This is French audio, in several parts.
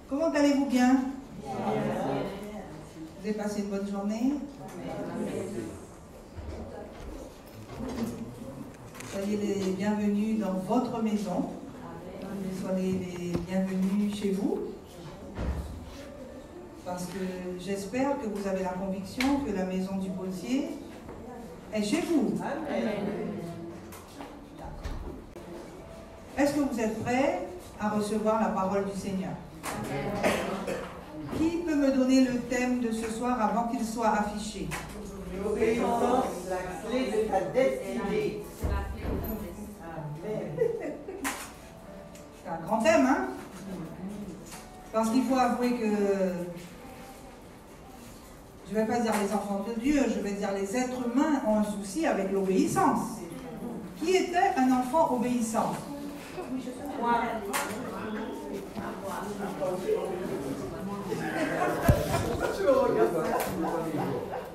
Comment allez-vous bien? Vous avez passé une bonne journée? Soyez les bienvenus dans votre maison. Soyez les bienvenus chez vous. Parce que j'espère que vous avez la conviction que la maison du potier est chez vous. Est-ce que vous êtes prêts à recevoir la parole du Seigneur? Qui peut me donner le thème de ce soir avant qu'il soit affiché? L'obéissance, la clé de ta destinée. C'est un grand thème, hein? Parce qu'il faut avouer que, je ne vais pas dire les enfants de Dieu, je vais dire les êtres humains ont un souci avec l'obéissance. Qui était un enfant obéissant?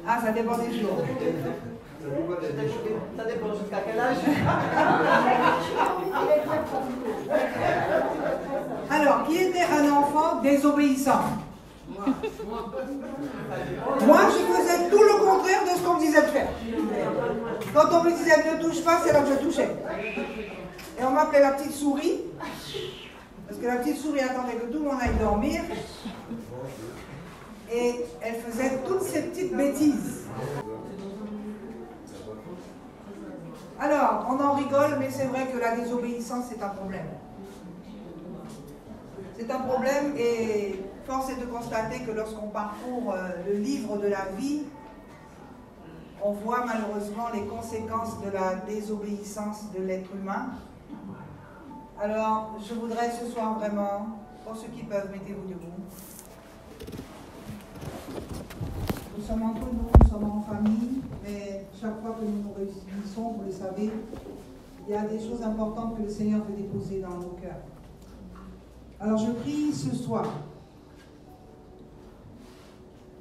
Ah, ça dépend des jours. Ça dépend jusqu'à quel âge. Alors, qui était un enfant désobéissant? Moi, je faisais tout le contraire de ce qu'on me disait de faire. Quand on me disait ne touche pas, c'est là que je touchais. Et on m'appelait la petite souris, parce que la petite souris attendait que tout le monde aille dormir. Et elle faisait toutes ces petites bêtises. Alors, on en rigole, mais c'est vrai que la désobéissance, c'est un problème. C'est un problème et force est de constater que lorsqu'on parcourt le livre de la vie, on voit malheureusement les conséquences de la désobéissance de l'être humain. Alors, je voudrais ce soir vraiment, pour ceux qui peuvent, mettez-vous debout. Nous sommes entre nous, nous sommes en famille, mais chaque fois que nous nous réunissons, vous le savez, il y a des choses importantes que le Seigneur veut déposer dans nos cœurs. Alors je prie ce soir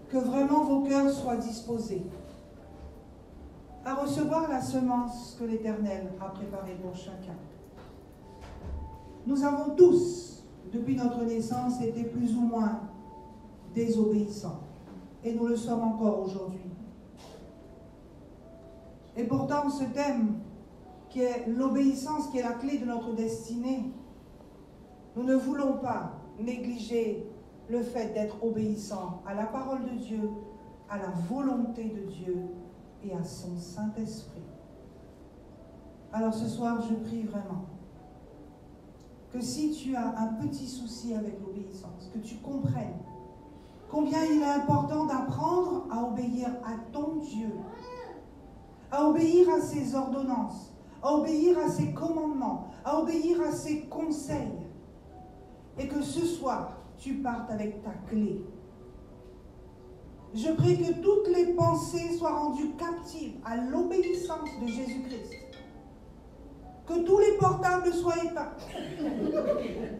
que vraiment vos cœurs soient disposés à recevoir la semence que l'Éternel a préparée pour chacun. Nous avons tous, depuis notre naissance, été plus ou moins désobéissants. Et nous le sommes encore aujourd'hui. Et pourtant, ce thème, qui est l'obéissance, qui est la clé de notre destinée, nous ne voulons pas négliger le fait d'être obéissant à la parole de Dieu, à la volonté de Dieu et à son Saint-Esprit. Alors ce soir, je prie vraiment que si tu as un petit souci avec l'obéissance, que tu comprennes combien il est important d'apprendre à obéir à ton Dieu, à obéir à ses ordonnances, à obéir à ses commandements, à obéir à ses conseils. Et que ce soir, tu partes avec ta clé. Je prie que toutes les pensées soient rendues captives à l'obéissance de Jésus-Christ. Que tous les portables soient éteints.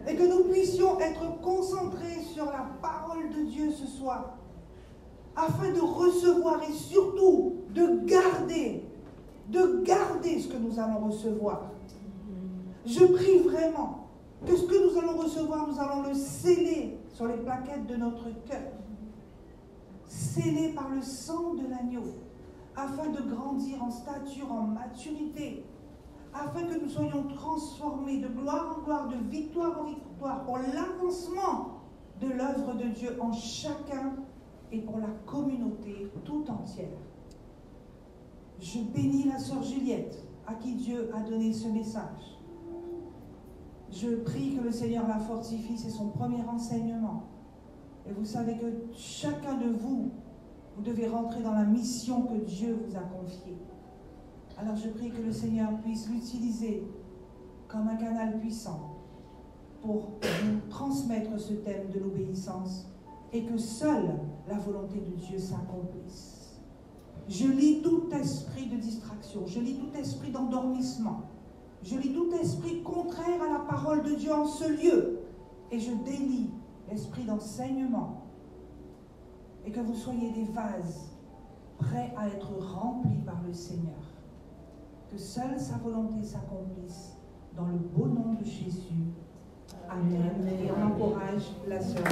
Et que nous puissions être concentrés sur la parole de Dieu ce soir. Afin de recevoir et surtout de garder ce que nous allons recevoir. Je prie vraiment que ce que nous allons recevoir, nous allons le sceller sur les plaquettes de notre cœur. Scellé par le sang de l'agneau, afin de grandir en stature, en maturité, afin que nous soyons transformés de gloire en gloire, de victoire en victoire, pour l'avancement de l'œuvre de Dieu en chacun et pour la communauté tout entière. Je bénis la sœur Juliette, à qui Dieu a donné ce message. Je prie que le Seigneur la fortifie, c'est son premier enseignement. Et vous savez que chacun de vous, vous devez rentrer dans la mission que Dieu vous a confiée. Alors je prie que le Seigneur puisse l'utiliser comme un canal puissant pour vous transmettre ce thème de l'obéissance et que seule la volonté de Dieu s'accomplisse. Je lis tout esprit de distraction, je lis tout esprit d'endormissement, je lis tout esprit contraire à la parole de Dieu en ce lieu et je délie l'esprit d'enseignement et que vous soyez des vases prêts à être remplis par le Seigneur. Que seule sa volonté s'accomplisse dans le beau nom de Jésus. Amen. Et on encourage la sœur.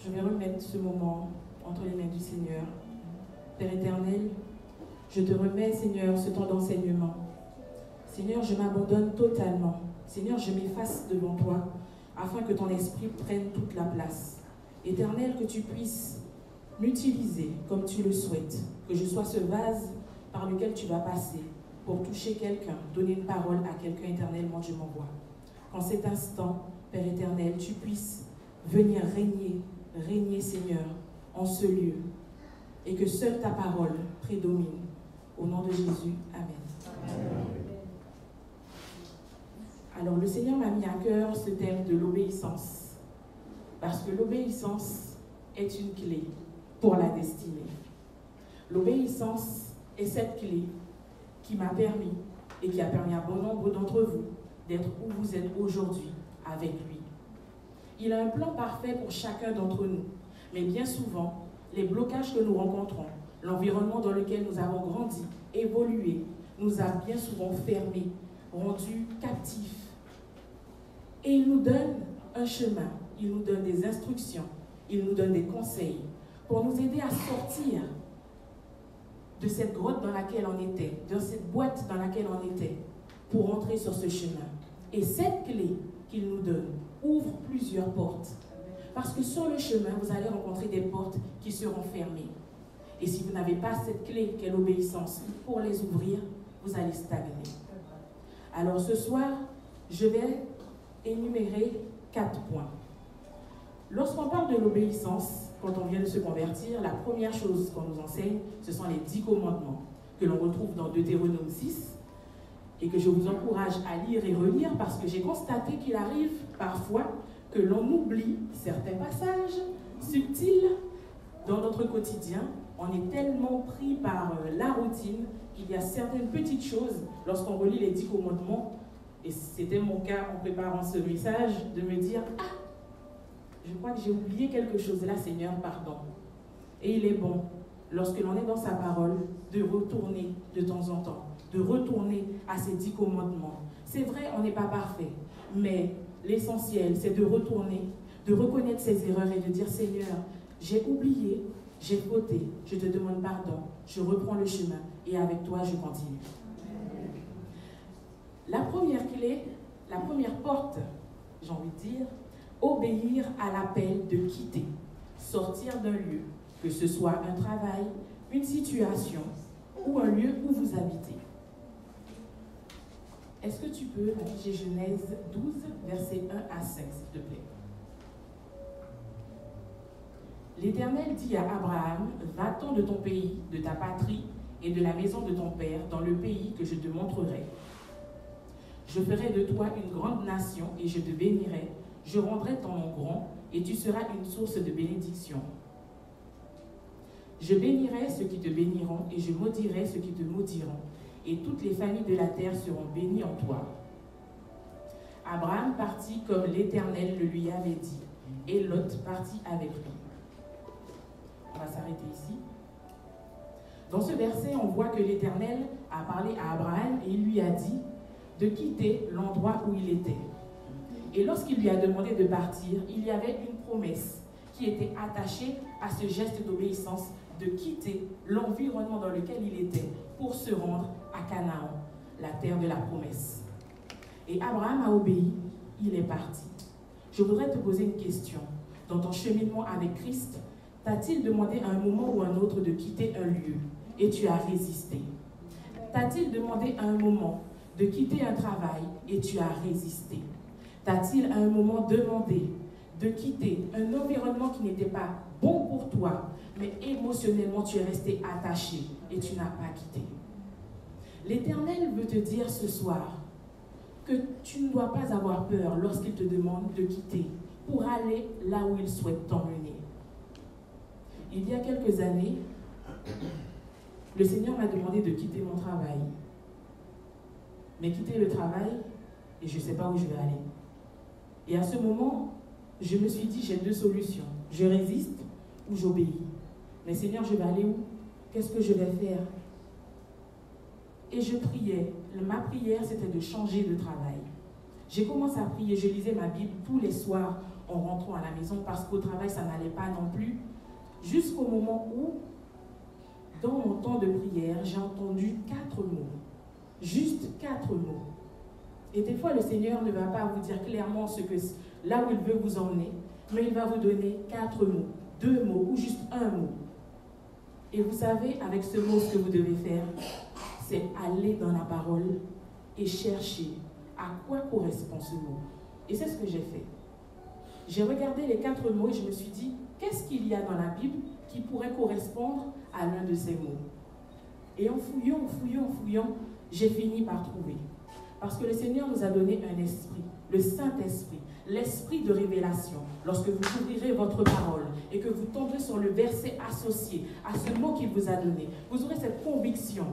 je vais remettre ce moment entre les mains du Seigneur. Père éternel, je te remets, Seigneur, ce temps d'enseignement. Seigneur, je m'abandonne totalement. Seigneur, je m'efface devant toi afin que ton esprit prenne toute la place. Éternel, que tu puisses m'utiliser comme tu le souhaites, que je sois ce vase par lequel tu vas passer pour toucher quelqu'un, donner une parole à quelqu'un. Éternellement, je m'envoie. Qu'en cet instant, Père éternel, tu puisses venir régner, Seigneur, en ce lieu, et que seule ta parole prédomine. Au nom de Jésus, Amen. Amen. Alors, le Seigneur m'a mis à cœur ce thème de l'obéissance, parce que l'obéissance est une clé pour la destinée. L'obéissance est cette clé qui m'a permis et qui a permis à bon nombre d'entre vous d'être où vous êtes aujourd'hui avec lui. Il a un plan parfait pour chacun d'entre nous, mais bien souvent, les blocages que nous rencontrons, l'environnement dans lequel nous avons grandi, évolué, nous a bien souvent fermés, rendus captifs. Et il nous donne un chemin, il nous donne des instructions, il nous donne des conseils pour nous aider à sortir de cette grotte dans laquelle on était, de cette boîte dans laquelle on était, pour entrer sur ce chemin. Et cette clé qu'il nous donne ouvre plusieurs portes. Parce que sur le chemin, vous allez rencontrer des portes qui seront fermées. Et si vous n'avez pas cette clé qu'est l'obéissance pour les ouvrir, vous allez stagner. Alors ce soir, je vais énumérer 4 points. Lorsqu'on parle de l'obéissance, quand on vient de se convertir, la première chose qu'on nous enseigne, ce sont les 10 commandements que l'on retrouve dans Deutéronome 6 et que je vous encourage à lire et relire parce que j'ai constaté qu'il arrive parfois que l'on oublie certains passages subtils dans notre quotidien. On est tellement pris par la routine qu'il y a certaines petites choses lorsqu'on relit les 10 commandements, et c'était mon cas en préparant ce message, de me dire « Ah, je crois que j'ai oublié quelque chose là, Seigneur, pardon. » Et il est bon, lorsque l'on est dans sa parole, de retourner de temps en temps, de retourner à ces 10 commandements. C'est vrai, on n'est pas parfait, mais l'essentiel, c'est de retourner, de reconnaître ses erreurs et de dire « Seigneur, j'ai oublié, j'ai fauté, je te demande pardon, je reprends le chemin et avec toi, je continue. » La première clé, la première porte, j'ai envie de dire, obéir à l'appel de quitter, sortir d'un lieu, que ce soit un travail, une situation ou un lieu où vous habitez. Est-ce que tu peux afficher Genèse 12, versets 1 à 5, s'il te plaît? L'Éternel dit à Abraham, « Va-t'en de ton pays, de ta patrie et de la maison de ton père, dans le pays que je te montrerai. Je ferai de toi une grande nation et je te bénirai. Je rendrai ton nom grand et tu seras une source de bénédiction. Je bénirai ceux qui te béniront et je maudirai ceux qui te maudiront. Et toutes les familles de la terre seront bénies en toi. » Abraham partit comme l'Éternel le lui avait dit, et Lot partit avec lui. On va s'arrêter ici. Dans ce verset, on voit que l'Éternel a parlé à Abraham et il lui a dit de quitter l'endroit où il était. Et lorsqu'il lui a demandé de partir, il y avait une promesse qui était attachée à ce geste d'obéissance, de quitter l'environnement dans lequel il était pour se rendre à Canaan, la terre de la promesse. Et Abraham a obéi, il est parti. Je voudrais te poser une question. Dans ton cheminement avec Christ, t'a-t-il demandé à un moment ou à un autre de quitter un lieu et tu as résisté? T'a-t-il demandé à un moment de quitter un travail et tu as résisté? T'a-t-il à un moment demandé de quitter un environnement qui n'était pas bon pour toi, mais émotionnellement tu es resté attaché et tu n'as pas quitté? L'Éternel veut te dire ce soir que tu ne dois pas avoir peur lorsqu'il te demande de quitter pour aller là où il souhaite t'emmener. Il y a quelques années, le Seigneur m'a demandé de quitter mon travail. Mais quitter le travail, et je ne sais pas où je vais aller. Et à ce moment, je me suis dit, j'ai 2 solutions. Je résiste ou j'obéis. Mais Seigneur, je vais aller où? Qu'est-ce que je vais faire? Et je priais. Ma prière, c'était de changer de travail. J'ai commencé à prier. Je lisais ma Bible tous les soirs en rentrant à la maison parce qu'au travail, ça n'allait pas non plus. Jusqu'au moment où, dans mon temps de prière, j'ai entendu 4 mots. Juste 4 mots. Et des fois, le Seigneur ne va pas vous dire clairement là où il veut vous emmener, mais il va vous donner 4 mots, 2 mots ou juste un mot. Et vous savez, avec ce mot, ce que vous devez faire, c'est aller dans la parole et chercher à quoi correspond ce mot. Et c'est ce que j'ai fait. J'ai regardé les 4 mots et je me suis dit, qu'est-ce qu'il y a dans la Bible qui pourrait correspondre à l'un de ces mots? Et en fouillant, j'ai fini par trouver. Parce que le Seigneur nous a donné un esprit, le Saint-Esprit, l'esprit de révélation. Lorsque vous ouvrirez votre parole et que vous tomberez sur le verset associé à ce mot qu'il vous a donné, vous aurez cette conviction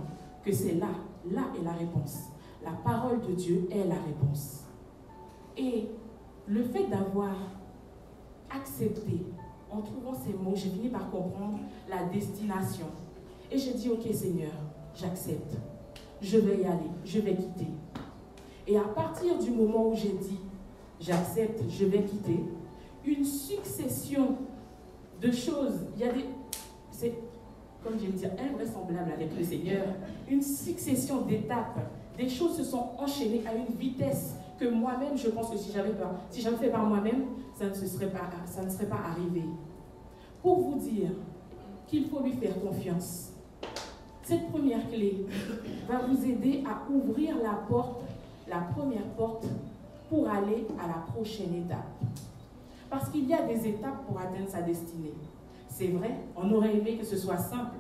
que c'est là est la réponse. La parole de Dieu est la réponse. Et le fait d'avoir accepté, en trouvant ces mots, j'ai fini par comprendre la destination. Et j'ai dit, ok Seigneur, j'accepte. Je vais y aller, je vais quitter. Et à partir du moment où j'ai dit, j'accepte, je vais quitter, une succession de choses, c'est, comme je vais dire, invraisemblable avec le Seigneur, une succession d'étapes, des choses se sont enchaînées à une vitesse que moi-même, je pense que si j'avais fait par moi-même, ça ne serait pas arrivé. Pour vous dire qu'il faut lui faire confiance. Cette première clé va vous aider à ouvrir la première porte pour aller à la prochaine étape. Parce qu'il y a des étapes pour atteindre sa destinée. C'est vrai, on aurait aimé que ce soit simple.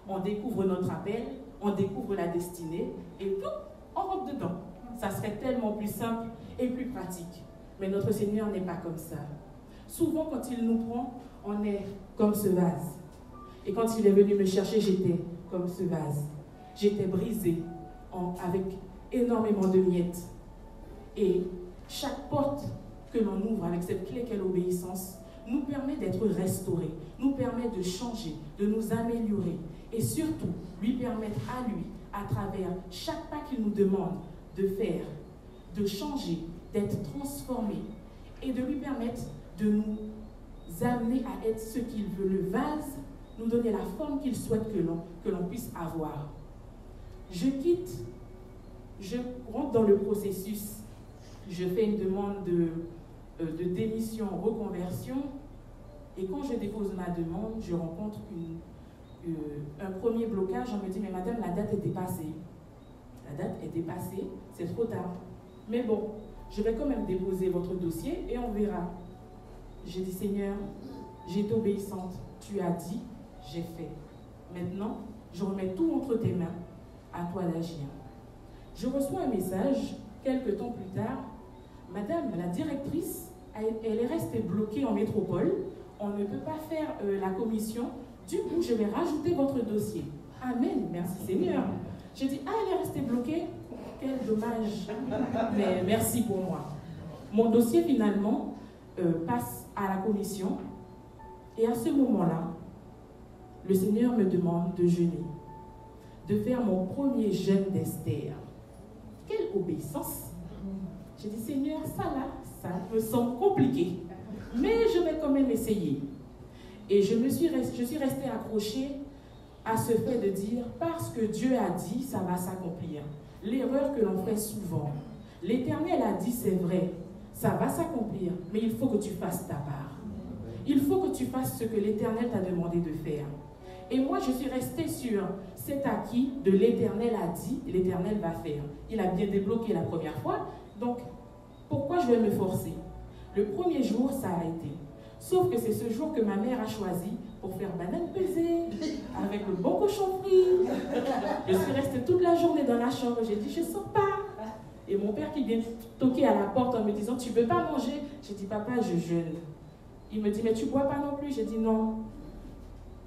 On découvre notre appel, on découvre la destinée et tout, on rentre dedans. Ça serait tellement plus simple et plus pratique. Mais notre Seigneur n'est pas comme ça. Souvent, quand il nous prend, on est comme ce vase. Et quand il est venu me chercher, j'étais comme ce vase. J'étais brisée avec énormément de miettes. Et chaque porte que l'on ouvre avec cette clé qu'est l'obéissance nous permet d'être restaurés, nous permet de changer, de nous améliorer et surtout lui permettre à lui, à travers chaque pas qu'il nous demande de faire, de changer, d'être transformé et de lui permettre de nous amener à être ce qu'il veut. Le vase nous donner la forme qu'il souhaite que l'on puisse avoir. Je quitte, je rentre dans le processus, je fais une demande de démission, reconversion, et quand je dépose ma demande, je rencontre un premier blocage. On me dit, mais madame, la date est dépassée. La date est dépassée, c'est trop tard. Mais bon, je vais quand même déposer votre dossier et on verra. J'ai dit, Seigneur, j'ai été obéissante. Tu as dit, j'ai fait. Maintenant, je remets tout entre tes mains, à toi d'agir. Je reçois un message, quelques temps plus tard. Madame, la directrice, elle est restée bloquée en métropole. On ne peut pas faire la commission. Du coup, je vais rajouter votre dossier. Amen, merci Seigneur. J'ai dit, elle est restée bloquée. Quel dommage. Mais merci pour moi. Mon dossier, finalement, passe à la commission. Et à ce moment-là, le Seigneur me demande de jeûner, de faire mon premier jeûne d'Esther. Quelle obéissance! J'ai dit, Seigneur, ça là, ça me semble compliqué, mais je vais quand même essayer. Et je suis restée accrochée à ce fait de dire, parce que Dieu a dit, ça va s'accomplir. L'erreur que l'on fait souvent. L'Éternel a dit, c'est vrai, ça va s'accomplir, mais il faut que tu fasses ta part. Il faut que tu fasses ce que l'Éternel t'a demandé de faire. Et moi, je suis restée sur cet acquis de l'Éternel a dit, l'Éternel va faire. Il a bien débloqué la première fois, donc pourquoi je vais me forcer? Le premier jour, ça a été. Sauf que c'est ce jour que ma mère a choisi pour faire banane pesée, avec le bon cochon frit. Je suis restée toute la journée dans la chambre, j'ai dit, je ne sors pas. Et mon père qui vient toquer à la porte en me disant, tu ne veux pas manger? J'ai dit, papa, je jeûne. Il me dit, mais tu ne bois pas non plus? J'ai dit, non.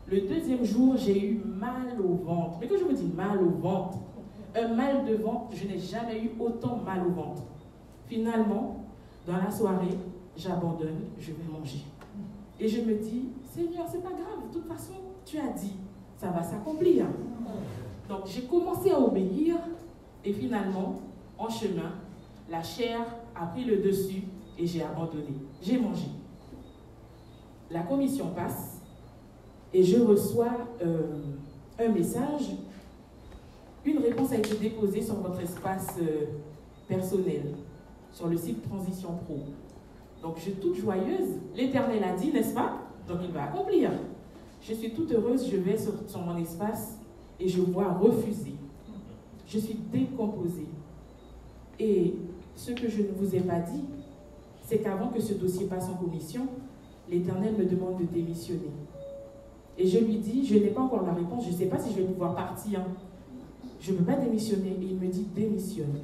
Le deuxième jour, j'ai eu mal au ventre. Mais quand je vous dis mal au ventre, un mal de ventre, je n'ai jamais eu autant mal au ventre. Finalement, dans la soirée, j'abandonne, je vais manger. Et je me dis, Seigneur, c'est pas grave, de toute façon, tu as dit, ça va s'accomplir. Donc j'ai commencé à obéir et finalement, en chemin, la chair a pris le dessus et j'ai abandonné. J'ai mangé. La commission passe et je reçois un message. Une réponse a été déposée sur votre espace personnel, sur le site Transition Pro. Donc je suis toute joyeuse. L'Éternel a dit, n'est-ce pas? Donc il va accomplir. Je suis toute heureuse, je vais sur mon espace et je vois refuser. Je suis décomposée. Et ce que je ne vous ai pas dit, c'est qu'avant que ce dossier passe en commission, l'Éternel me demande de démissionner. Et je lui dis, je n'ai pas encore la réponse, je ne sais pas si je vais pouvoir partir. Je ne peux pas démissionner. Et il me dit, démissionne.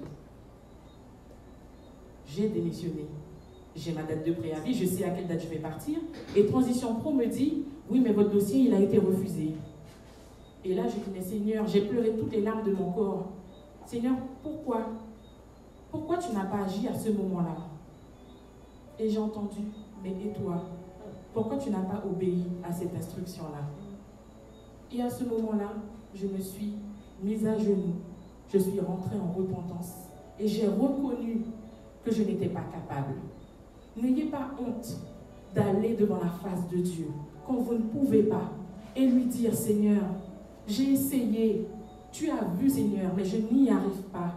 J'ai démissionné. J'ai ma date de préavis, je sais à quelle date je vais partir. Et Transition Pro me dit, oui, mais votre dossier, il a été refusé. Et là, je dis, mais Seigneur, j'ai pleuré toutes les larmes de mon corps. Seigneur, pourquoi? Pourquoi tu n'as pas agi à ce moment-là? Et j'ai entendu, mais et toi? Pourquoi tu n'as pas obéi à cette instruction-là? Et à ce moment-là, je me suis mise à genoux. Je suis rentrée en repentance. Et j'ai reconnu que je n'étais pas capable. N'ayez pas honte d'aller devant la face de Dieu quand vous ne pouvez pas et lui dire, Seigneur, j'ai essayé, tu as vu Seigneur, mais je n'y arrive pas.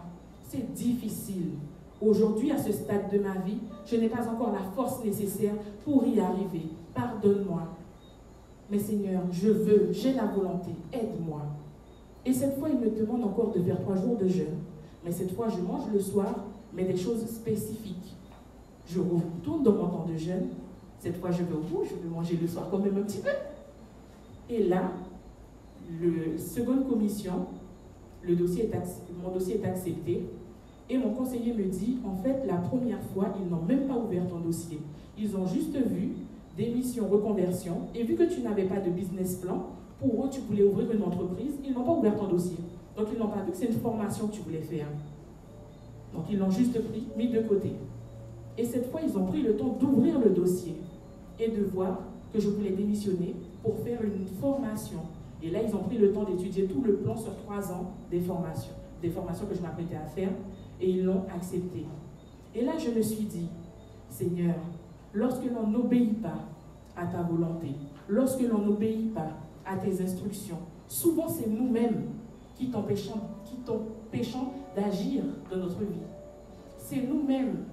C'est difficile. Aujourd'hui, à ce stade de ma vie, je n'ai pas encore la force nécessaire pour y arriver. Pardonne-moi. Mais Seigneur, je veux, j'ai la volonté, aide-moi. Et cette fois, il me demande encore de faire 3 jours de jeûne. Mais cette fois, je mange le soir, mais des choses spécifiques. Je retourne dans mon temps de jeûne. Cette fois, je vais au bout, je vais manger le soir quand même un petit peu. Et là, la seconde commission, mon dossier est accepté. Et mon conseiller me dit, en fait, la première fois, ils n'ont même pas ouvert ton dossier. Ils ont juste vu démission, reconversion. Et vu que tu n'avais pas de business plan, pour eux, tu voulais ouvrir une entreprise, ils n'ont pas ouvert ton dossier. Donc, ils n'ont pas vu que c'est une formation que tu voulais faire. Donc, ils l'ont juste mis de côté. Et cette fois, ils ont pris le temps d'ouvrir le dossier et de voir que je voulais démissionner pour faire une formation. Et là, ils ont pris le temps d'étudier tout le plan sur 3 ans des formations que je m'apprêtais à faire, et ils l'ont accepté. Et là, je me suis dit, Seigneur, lorsque l'on n'obéit pas à ta volonté, lorsque l'on n'obéit pas à tes instructions, souvent c'est nous-mêmes qui t'empêchons d'agir dans notre vie. C'est nous-mêmes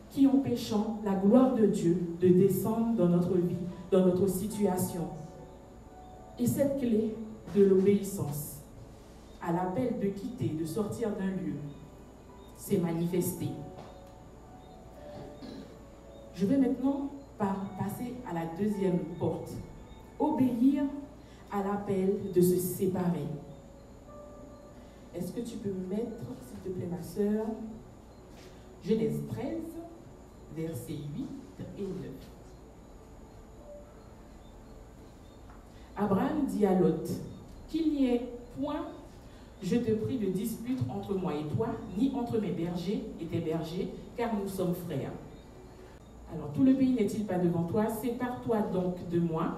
qui empêchons la gloire de Dieu de descendre dans notre vie, dans notre situation. Et cette clé de l'obéissance à l'appel de quitter, de sortir d'un lieu, s'est manifestée. Je vais maintenant passer à la deuxième porte. Obéir à l'appel de se séparer. Est-ce que tu peux me mettre, s'il te plaît, ma sœur, Genèse 13, versets 8 et 9. Abraham dit à Lot, qu'il n'y ait point, je te prie, de dispute entre moi et toi, ni entre mes bergers et tes bergers, car nous sommes frères. Alors, tout le pays n'est-il pas devant toi? Sépare-toi donc de moi.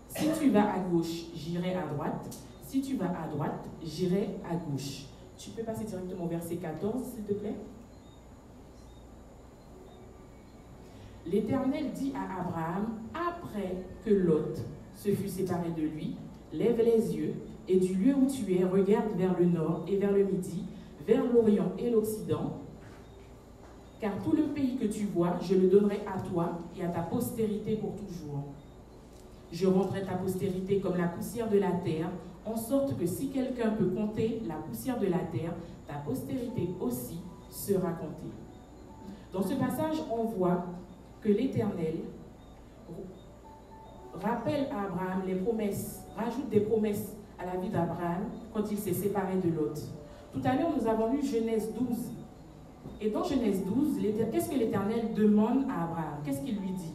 Si tu vas à gauche, j'irai à droite. Si tu vas à droite, j'irai à gauche. Tu peux passer directement au verset 14, s'il te plaît? L'Éternel dit à Abraham, après que Lot se fut séparé de lui, lève les yeux, et du lieu où tu es, regarde vers le nord et vers le midi, vers l'Orient et l'Occident, car tout le pays que tu vois, je le donnerai à toi et à ta postérité pour toujours. Je rendrai ta postérité comme la poussière de la terre, en sorte que si quelqu'un peut compter la poussière de la terre, ta postérité aussi sera comptée. Dans ce passage, on voit que l'Éternel rappelle à Abraham les promesses, rajoute des promesses à la vie d'Abraham quand il s'est séparé de Lot. Tout à l'heure, nous avons lu Genèse 12. Et dans Genèse 12, qu'est-ce que l'Éternel demande à Abraham? Qu'est-ce qu'il lui dit?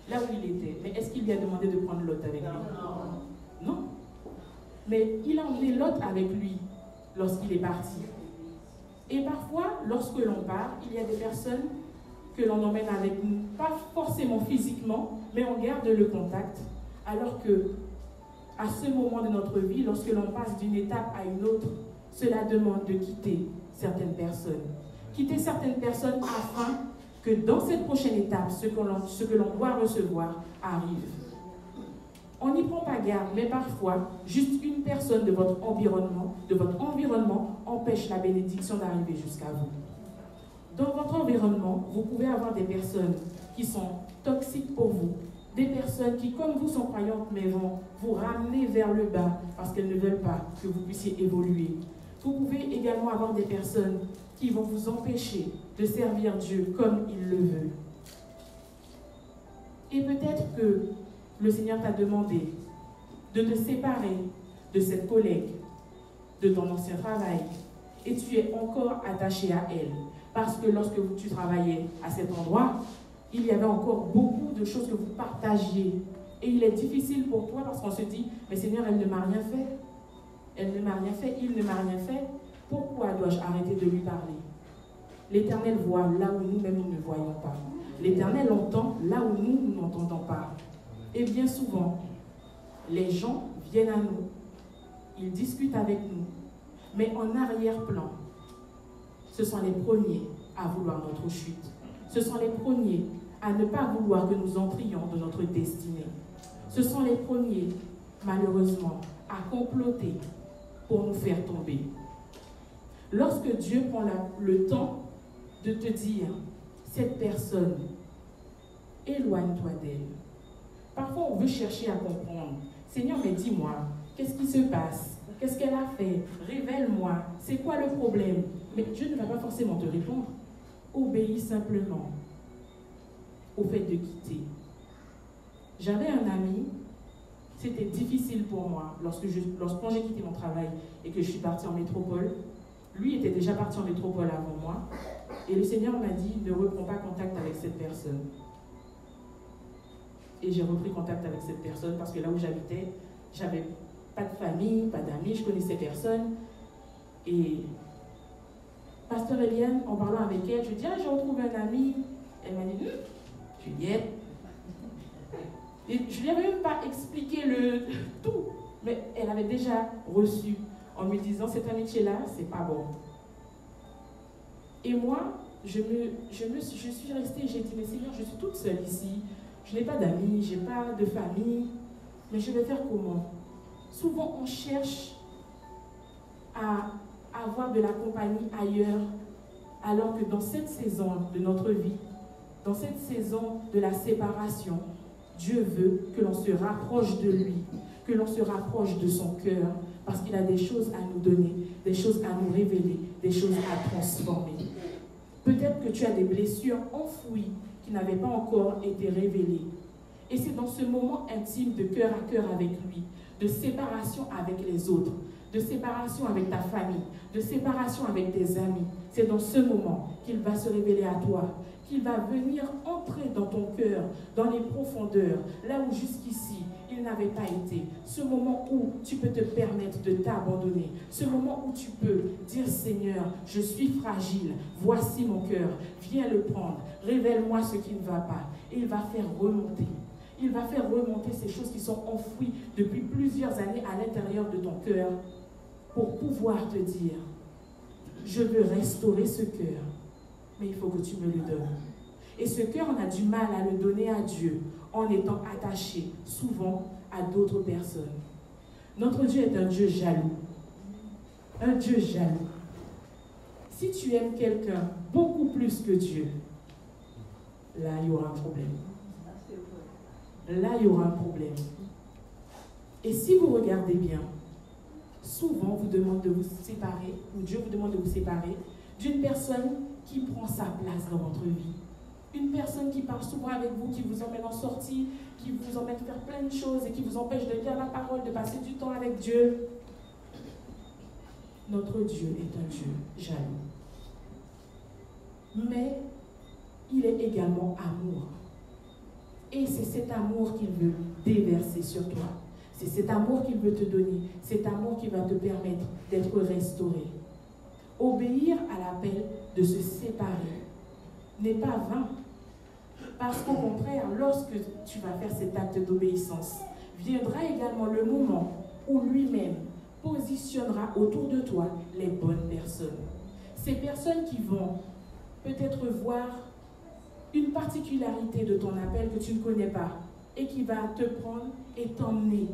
Là où il était. Mais est-ce qu'il lui a demandé de prendre Lot avec lui? Non. Mais il a emmené Lot avec lui lorsqu'il est parti. Et parfois, lorsque l'on part, il y a des personnes que l'on emmène avec nous, pas forcément physiquement, mais on garde le contact. Alors que, à ce moment de notre vie, lorsque l'on passe d'une étape à une autre, cela demande de quitter certaines personnes. Quitter certaines personnes afin que dans cette prochaine étape, ce que l'on doit recevoir arrive. On n'y prend pas garde, mais parfois, juste une personne de votre environnement empêche la bénédiction d'arriver jusqu'à vous. Dans votre environnement, vous pouvez avoir des personnes qui sont toxiques pour vous, des personnes qui, comme vous, sont croyantes, mais vont vous ramener vers le bas parce qu'elles ne veulent pas que vous puissiez évoluer. Vous pouvez également avoir des personnes qui vont vous empêcher de servir Dieu comme il le veut. Et peut-être que le Seigneur t'a demandé de te séparer de cette collègue, de ton ancien travail, et tu es encore attaché à elle. Parce que lorsque tu travaillais à cet endroit, il y avait encore beaucoup de choses que vous partagiez. Et il est difficile pour toi parce qu'on se dit, mais Seigneur, elle ne m'a rien fait. Elle ne m'a rien fait, il ne m'a rien fait. Pourquoi dois-je arrêter de lui parler? L'Éternel voit là où nous-mêmes nous ne voyons pas. L'Éternel entend là où nous n'entendons pas. Et bien souvent, les gens viennent à nous, ils discutent avec nous, mais en arrière-plan, ce sont les premiers à vouloir notre chute. Ce sont les premiers à ne pas vouloir que nous entrions dans notre destinée. Ce sont les premiers, malheureusement, à comploter pour nous faire tomber. Lorsque Dieu prend le temps de te dire, cette personne, éloigne-toi d'elle. Parfois, on veut chercher à comprendre. Seigneur, mais dis-moi, qu'est-ce qui se passe? Qu'est-ce qu'elle a fait? Révèle-moi. C'est quoi le problème? Mais Dieu ne va pas forcément te répondre. Obéis simplement au fait de quitter. J'avais un ami, c'était difficile pour moi lorsque j'ai quitté mon travail et que je suis partie en métropole. Lui était déjà parti en métropole avant moi. Et le Seigneur m'a dit, ne reprends pas contact avec cette personne. Et j'ai repris contact avec cette personne parce que là où j'habitais, j'avais pas de famille, pas d'amis, je connaissais personne. Et Pasteur Eliane, en parlant avec elle, je lui dis, j'ai retrouvé un ami. Elle m'a dit, Juliette. Et je lui avais même pas expliqué le tout, mais elle avait déjà reçu en me disant, cette amitié-là, c'est pas bon. Et moi, je suis restée, j'ai dit, mais Seigneur, je suis toute seule ici. Je n'ai pas d'amis, je n'ai pas de famille, mais je vais faire comment? Souvent, on cherche à avoir de la compagnie ailleurs, alors que dans cette saison de notre vie, dans cette saison de la séparation, Dieu veut que l'on se rapproche de lui, que l'on se rapproche de son cœur, parce qu'il a des choses à nous donner, des choses à nous révéler, des choses à transformer. Peut-être que tu as des blessures enfouies qui n'avaient pas encore été révélées. Et c'est dans ce moment intime de cœur à cœur avec lui, de séparation avec les autres, de séparation avec ta famille, de séparation avec tes amis. C'est dans ce moment qu'il va se révéler à toi, qu'il va venir entrer dans ton cœur, dans les profondeurs, là où jusqu'ici, il n'avait pas été. Ce moment où tu peux te permettre de t'abandonner. Ce moment où tu peux dire, Seigneur, je suis fragile, voici mon cœur, viens le prendre, révèle-moi ce qui ne va pas. Et il va faire remonter. Il va faire remonter ces choses qui sont enfouies depuis plusieurs années à l'intérieur de ton cœur pour pouvoir te dire, je veux restaurer ce cœur, mais il faut que tu me le donnes. Et ce cœur, on a du mal à le donner à Dieu en étant attaché souvent à d'autres personnes. Notre Dieu est un Dieu jaloux. Un Dieu jaloux. Si tu aimes quelqu'un beaucoup plus que Dieu, là, il y aura un problème. Là, il y aura un problème. Et si vous regardez bien, souvent, vous demande de vous séparer, ou Dieu vous demande de vous séparer d'une personne qui prend sa place dans votre vie. Une personne qui parle souvent avec vous, qui vous emmène en sortie, qui vous emmène faire plein de choses et qui vous empêche de lire la parole, de passer du temps avec Dieu. Notre Dieu est un Dieu jaloux. Mais il est également amour. Et c'est cet amour qu'il veut déverser sur toi. C'est cet amour qu'il veut te donner. Cet amour qui va te permettre d'être restauré. Obéir à l'appel de se séparer n'est pas vain. Parce qu'au contraire, lorsque tu vas faire cet acte d'obéissance, viendra également le moment où lui-même positionnera autour de toi les bonnes personnes. Ces personnes qui vont peut-être voir une particularité de ton appel que tu ne connais pas et qui va te prendre et t'emmener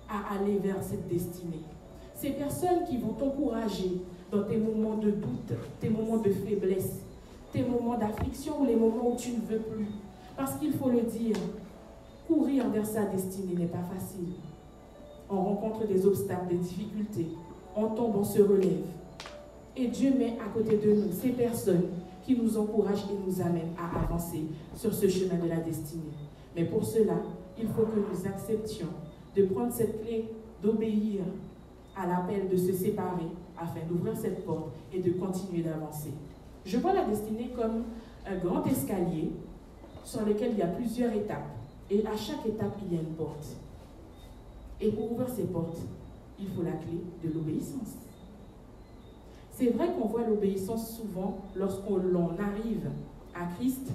à aller vers cette destinée. Ces personnes qui vont t'encourager dans tes moments de doute, tes moments de faiblesse, tes moments d'affliction ou les moments où tu ne veux plus. Parce qu'il faut le dire, courir vers sa destinée n'est pas facile. On rencontre des obstacles, des difficultés, on tombe, on se relève. Et Dieu met à côté de nous ces personnes qui nous encouragent et nous amènent à avancer sur ce chemin de la destinée. Mais pour cela, il faut que nous acceptions de prendre cette clé, d'obéir à l'appel, de se séparer afin d'ouvrir cette porte et de continuer d'avancer. Je vois la destinée comme un grand escalier sur lequel il y a plusieurs étapes. Et à chaque étape, il y a une porte. Et pour ouvrir ces portes, il faut la clé de l'obéissance. C'est vrai qu'on voit l'obéissance souvent lorsqu'on arrive à Christ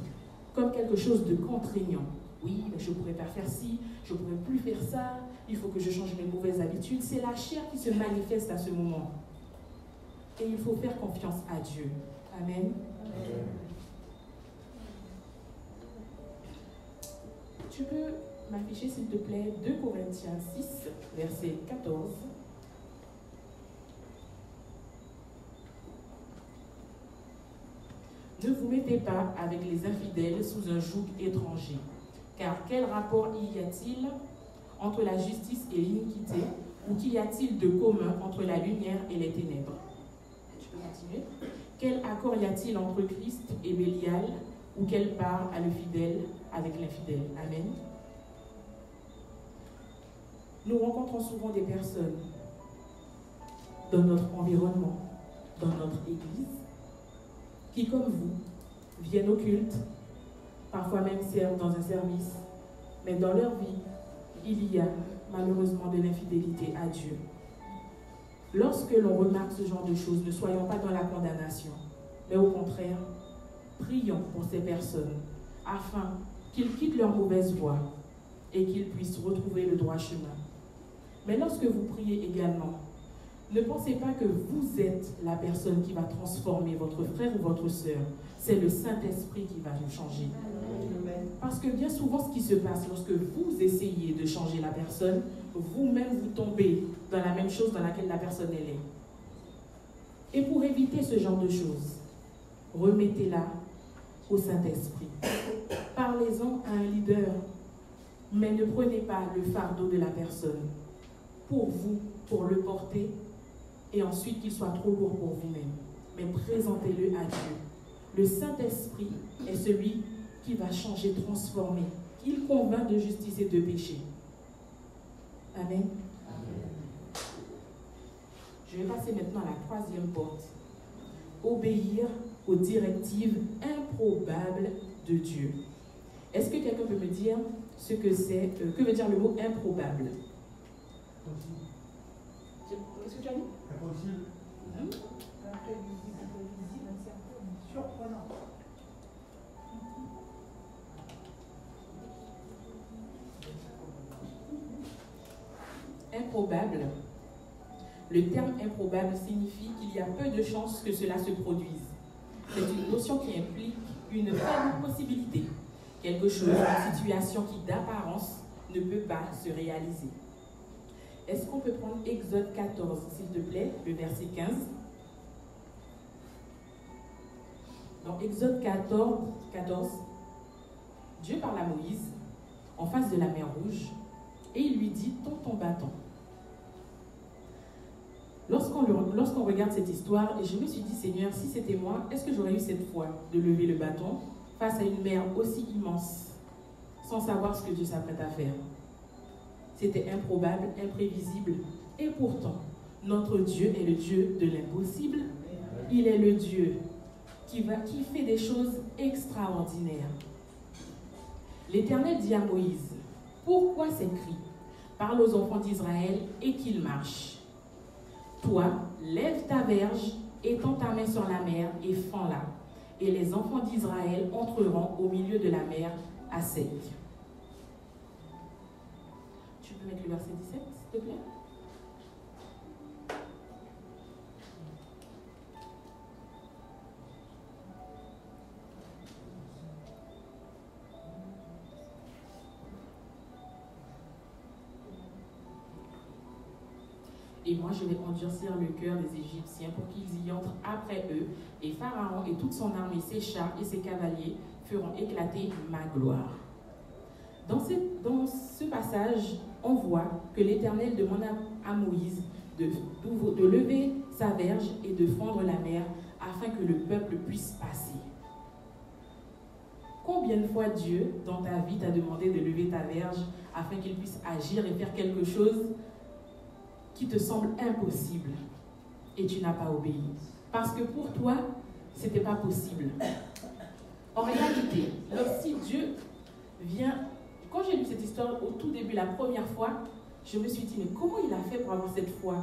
comme quelque chose de contraignant. Oui, mais je ne pourrais pas faire ci, je ne pourrais plus faire ça, il faut que je change mes mauvaises habitudes. C'est la chair qui se manifeste à ce moment. Et il faut faire confiance à Dieu. Amen. Amen. Tu peux m'afficher, s'il te plaît, 2 Corinthiens 6, verset 14. Ne vous mettez pas avec les infidèles sous un joug étranger, car quel rapport y a-t-il entre la justice et l'iniquité, ou qu'y a-t-il de commun entre la lumière et les ténèbres? Tu peux continuer. Quel accord y a-t-il entre Christ et Bélial, ou quelle part a le fidèle avec l'infidèle? Amen. Nous rencontrons souvent des personnes dans notre environnement, dans notre église, qui, comme vous, viennent au culte, parfois même servent dans un service, mais dans leur vie, il y a malheureusement de l'infidélité à Dieu. Lorsque l'on remarque ce genre de choses, ne soyons pas dans la condamnation, mais au contraire, prions pour ces personnes, afin qu'ils quittent leur mauvaise voie et qu'ils puissent retrouver le droit chemin. Mais lorsque vous priez également, ne pensez pas que vous êtes la personne qui va transformer votre frère ou votre sœur. C'est le Saint-Esprit qui va vous changer. Parce que bien souvent, ce qui se passe lorsque vous essayez de changer la personne, vous-même vous tombez dans la même chose dans laquelle la personne elle est. Et pour éviter ce genre de choses, remettez-la au Saint-Esprit. Parlez-en à un leader, mais ne prenez pas le fardeau de la personne pour vous, pour le porter, et ensuite qu'il soit trop lourd pour vous-même. Mais présentez-le à Dieu. Le Saint-Esprit est celui qui va changer, transformer. Il convainc de justice et de péché. Amen. Amen. Je vais passer maintenant à la 3e porte. Obéir aux directives improbables de Dieu. Est-ce que quelqu'un peut me dire ce que c'est, que veut dire le mot improbable? Qu'est-ce que tu as dit? Impossible. Surprenant. Improbable. Le terme improbable signifie qu'il y a peu de chances que cela se produise. C'est une notion qui implique une faible possibilité, quelque chose, une situation qui d'apparence ne peut pas se réaliser. Est-ce qu'on peut prendre Exode 14, s'il te plaît, le verset 15? Dans Exode 14, Dieu parle à Moïse en face de la mer Rouge et il lui dit « Tends ton bâton ». Lorsqu'on regarde cette histoire, et je me suis dit, Seigneur, si c'était moi, est-ce que j'aurais eu cette foi de lever le bâton face à une mer aussi immense, sans savoir ce que Dieu s'apprête à faire? C'était improbable, imprévisible, et pourtant, notre Dieu est le Dieu de l'impossible. Il est le Dieu qui fait des choses extraordinaires. L'Éternel dit à Moïse, « Pourquoi ces cris? Parle aux enfants d'Israël et qu'ils marchent. Toi, lève ta verge, étends ta main sur la mer et fends-la. Et les enfants d'Israël entreront au milieu de la mer à sec. » Tu peux mettre le verset 17, s'il te plaît? Et moi, je vais endurcir le cœur des Égyptiens pour qu'ils y entrent après eux. Et Pharaon et toute son armée, ses chars et ses cavaliers feront éclater ma gloire. Dans ce passage, on voit que l'Éternel demande à Moïse de lever sa verge et de fendre la mer afin que le peuple puisse passer. Combien de fois Dieu, dans ta vie, t'a demandé de lever ta verge afin qu'il puisse agir et faire quelque chose qui te semble impossible et tu n'as pas obéi? Parce que pour toi, ce n'était pas possible. En réalité, si Dieu vient... Quand j'ai lu cette histoire au tout début, la première fois, je me suis dit, mais comment il a fait pour avoir cette foi?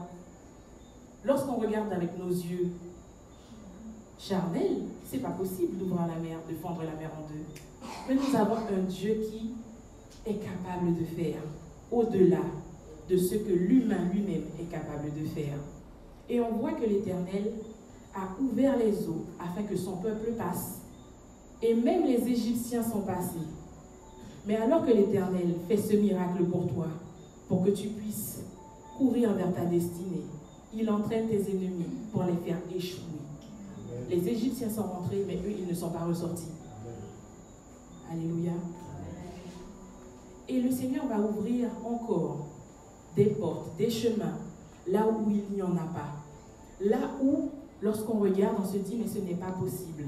Lorsqu'on regarde avec nos yeux charnels, c'est pas possible d'ouvrir la mer, de fendre la mer en deux. Mais nous avons un Dieu qui est capable de faire au-delà de ce que l'humain lui-même est capable de faire. Et on voit que l'Éternel a ouvert les eaux afin que son peuple passe. Et même les Égyptiens sont passés. Mais alors que l'Éternel fait ce miracle pour toi, pour que tu puisses courir vers ta destinée, il entraîne tes ennemis pour les faire échouer. Les Égyptiens sont rentrés, mais eux, ils ne sont pas ressortis. Alléluia. Et le Seigneur va ouvrir encore des portes, des chemins, là où il n'y en a pas. Là où, lorsqu'on regarde, on se dit, mais ce n'est pas possible.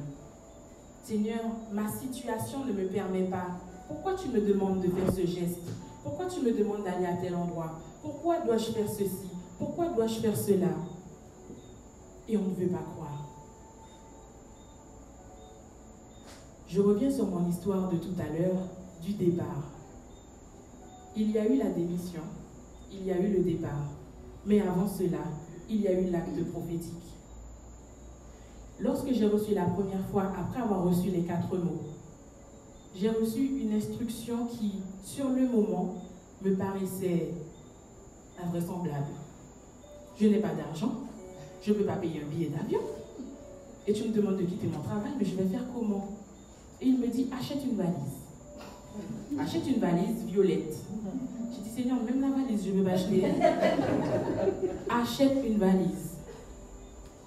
Seigneur, ma situation ne me permet pas. Pourquoi tu me demandes de faire ce geste? Pourquoi tu me demandes d'aller à tel endroit? Pourquoi dois-je faire ceci? Pourquoi dois-je faire cela? Et on ne veut pas croire. Je reviens sur mon histoire de tout à l'heure, du départ. Il y a eu la démission, il y a eu le départ. Mais avant cela, il y a eu l'acte prophétique. Lorsque j'ai reçu la première fois, après avoir reçu les 4 mots, j'ai reçu une instruction qui, sur le moment, me paraissait invraisemblable. Je n'ai pas d'argent, je ne peux pas payer un billet d'avion. Et tu me demandes de quitter mon travail, mais je vais faire comment? Et il me dit, achète une valise. Achète une valise violette. J'ai dit, Seigneur, même la valise, je ne veux pas acheter. Achète une valise.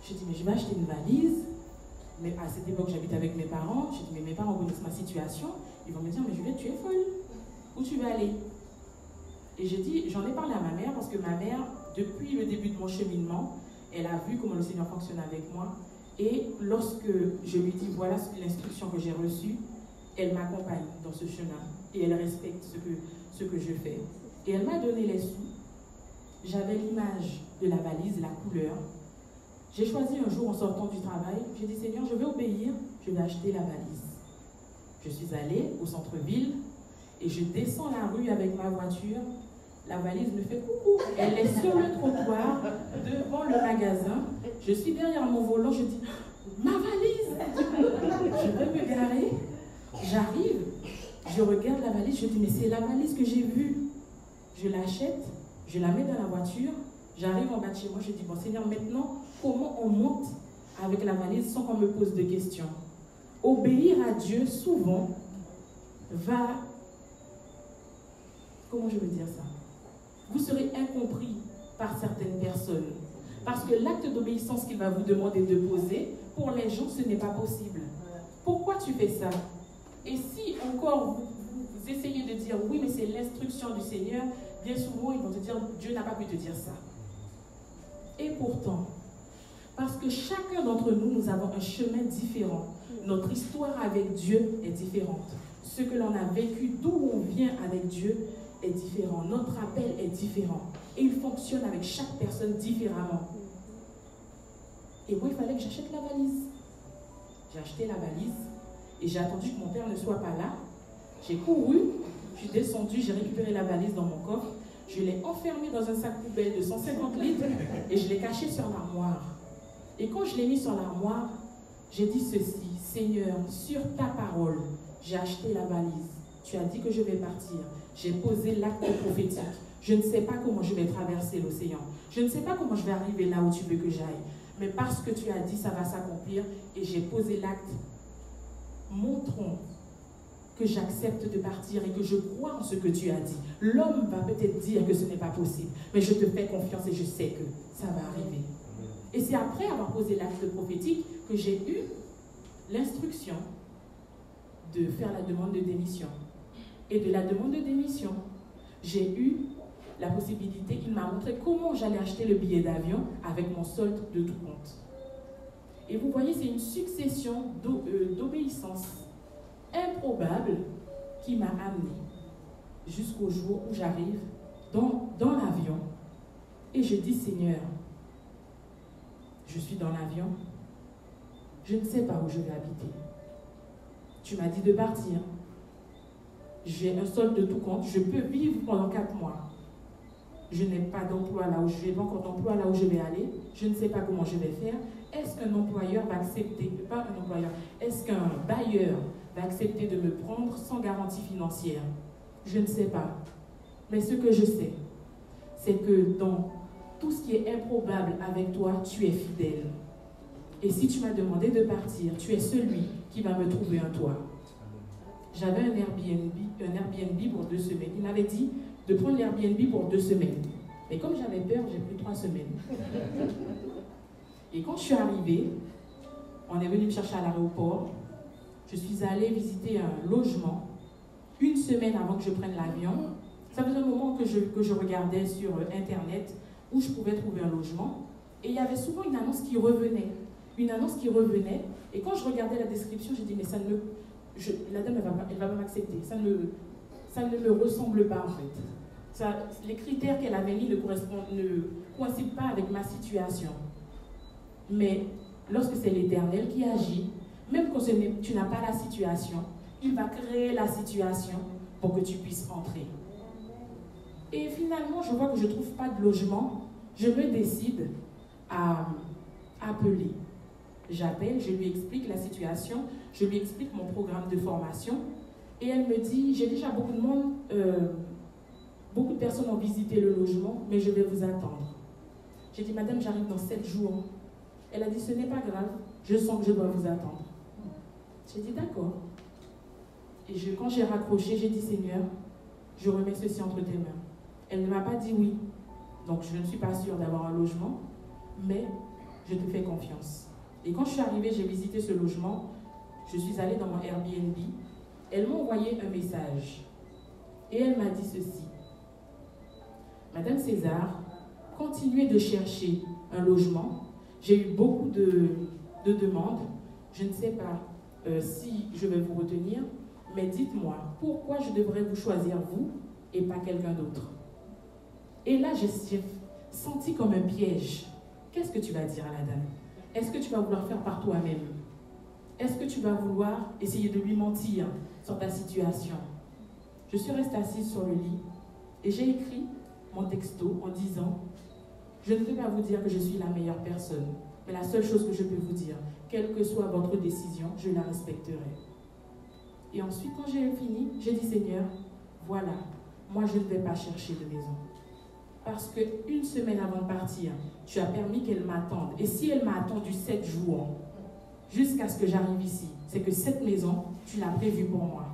Je dis, mais je vais acheter une valise. Mais à cette époque, j'habite avec mes parents. Je dis, mais mes parents connaissent ma situation. Ils vont me dire, mais Juliette, tu es folle. Où tu vas aller? Et j'ai dit, j'en ai parlé à ma mère parce que ma mère, depuis le début de mon cheminement, elle a vu comment le Seigneur fonctionne avec moi. Et lorsque je lui dis, voilà l'instruction que j'ai reçue, elle m'accompagne dans ce chemin. Et elle respecte ce que je fais. Et elle m'a donné les sous. J'avais l'image de la valise, la couleur. J'ai choisi un jour en sortant du travail, j'ai dit, Seigneur, je vais obéir, je vais acheter la valise. Je suis allée au centre-ville et je descends la rue avec ma voiture. La valise me fait coucou. Elle est sur le trottoir devant le magasin. Je suis derrière mon volant, je dis, ma valise! Je vais me garer. J'arrive, je regarde la valise, je dis, mais c'est la valise que j'ai vue. Je l'achète, je la mets dans la voiture. J'arrive en bas de chez moi, je dis, bon Seigneur, maintenant, comment on monte avec la valise sans qu'on me pose de questions? Obéir à Dieu, souvent, va... Comment je veux dire ça? Vous serez incompris par certaines personnes. Parce que l'acte d'obéissance qu'il va vous demander de poser, pour les gens, ce n'est pas possible. Pourquoi tu fais ça? Et si encore vous essayez de dire, oui, mais c'est l'instruction du Seigneur, bien souvent, ils vont te dire, Dieu n'a pas pu te dire ça. Et pourtant, parce que chacun d'entre nous, nous avons un chemin différent. Notre histoire avec Dieu est différente. Ce que l'on a vécu, d'où on vient avec Dieu, est différent. Notre appel est différent. Et il fonctionne avec chaque personne différemment. Et moi, il fallait que j'achète la valise. J'ai acheté la valise et j'ai attendu que mon père ne soit pas là. J'ai couru, je suis descendue, j'ai récupéré la valise dans mon coffre. Je l'ai enfermée dans un sac poubelle de 150 litres et je l'ai cachée sur l'armoire. Et quand je l'ai mis sur l'armoire, j'ai dit ceci, Seigneur, sur ta parole, j'ai acheté la valise. Tu as dit que je vais partir. J'ai posé l'acte prophétique. Je ne sais pas comment je vais traverser l'océan. Je ne sais pas comment je vais arriver là où tu veux que j'aille. Mais parce que tu as dit, ça va s'accomplir et j'ai posé l'acte. Montrons que j'accepte de partir et que je crois en ce que tu as dit. L'homme va peut-être dire que ce n'est pas possible, mais je te fais confiance et je sais que ça va arriver. Et c'est après avoir posé l'acte prophétique que j'ai eu l'instruction de faire la demande de démission. Et de la demande de démission, j'ai eu la possibilité, il m'a montré comment j'allais acheter le billet d'avion avec mon solde de tout compte. Et vous voyez, c'est une succession d'obéissance improbable qui m'a amené jusqu'au jour où j'arrive dans l'avion et je dis, Seigneur, je suis dans l'avion, je ne sais pas où je vais habiter. Tu m'as dit de partir. J'ai un solde de tout compte, je peux vivre pendant 4 mois. Je n'ai pas d'emploi là où je vais, pas encore d'emploi là où je vais aller. Je ne sais pas comment je vais faire. Est-ce qu'un employeur va accepter, pas un employeur, est-ce qu'un bailleur va accepter de me prendre sans garantie financière? Je ne sais pas. Mais ce que je sais, c'est que dans tout ce qui est improbable avec toi, tu es fidèle. Et si tu m'as demandé de partir, tu es celui qui va me trouver un toit. J'avais un Airbnb pour 2 semaines. Il m'avait dit de prendre l'Airbnb pour 2 semaines. Mais comme j'avais peur, j'ai pris 3 semaines. Et quand je suis arrivée, on est venu me chercher à l'aéroport. Je suis allée visiter un logement 1 semaine avant que je prenne l'avion. Ça faisait un moment que je regardais sur Internet où je pouvais trouver un logement. Et il y avait souvent une annonce qui revenait. Une annonce qui revenait. Et quand je regardais la description, j'ai dit, mais ça ne me... la dame, elle va pas m'accepter. Ça ne me ressemble pas, en fait. Les critères qu'elle avait mis ne coïncident pas avec ma situation. Mais lorsque c'est l'Éternel qui agit, même quand tu n'as pas la situation, il va créer la situation pour que tu puisses entrer. Et finalement, je vois que je ne trouve pas de logement. Je me décide à appeler. J'appelle, je lui explique la situation, je lui explique mon programme de formation. Et elle me dit, j'ai déjà beaucoup de monde, beaucoup de personnes ont visité le logement, mais je vais vous attendre. J'ai dit, madame, j'arrive dans 7 jours. Elle a dit, ce n'est pas grave, je sens que je dois vous attendre. J'ai dit, d'accord. Et quand j'ai raccroché, j'ai dit, Seigneur, je remets ceci entre tes mains. Elle ne m'a pas dit oui. Donc, je ne suis pas sûre d'avoir un logement, mais je te fais confiance. Et quand je suis arrivée, j'ai visité ce logement. Je suis allée dans mon Airbnb. Elle m'a envoyé un message. Et elle m'a dit ceci. Madame César, continuez de chercher un logement. J'ai eu beaucoup de demandes. Je ne sais pas si je vais vous retenir, mais dites-moi, pourquoi je devrais vous choisir vous et pas quelqu'un d'autre? Et là, j'ai senti comme un piège. Qu'est-ce que tu vas dire à la dame? Est-ce que tu vas vouloir faire par toi-même? Est-ce que tu vas vouloir essayer de lui mentir sur ta situation? Je suis restée assise sur le lit et j'ai écrit mon texto en disant, je ne vais pas vous dire que je suis la meilleure personne, mais la seule chose que je peux vous dire, quelle que soit votre décision, je la respecterai. Et ensuite, quand j'ai fini, j'ai dit, Seigneur, voilà, moi je ne vais pas chercher de maison. Parce qu'une semaine avant de partir, tu as permis qu'elle m'attende. Et si elle m'a attendu 7 jours, jusqu'à ce que j'arrive ici, c'est que cette maison, tu l'as prévue pour moi.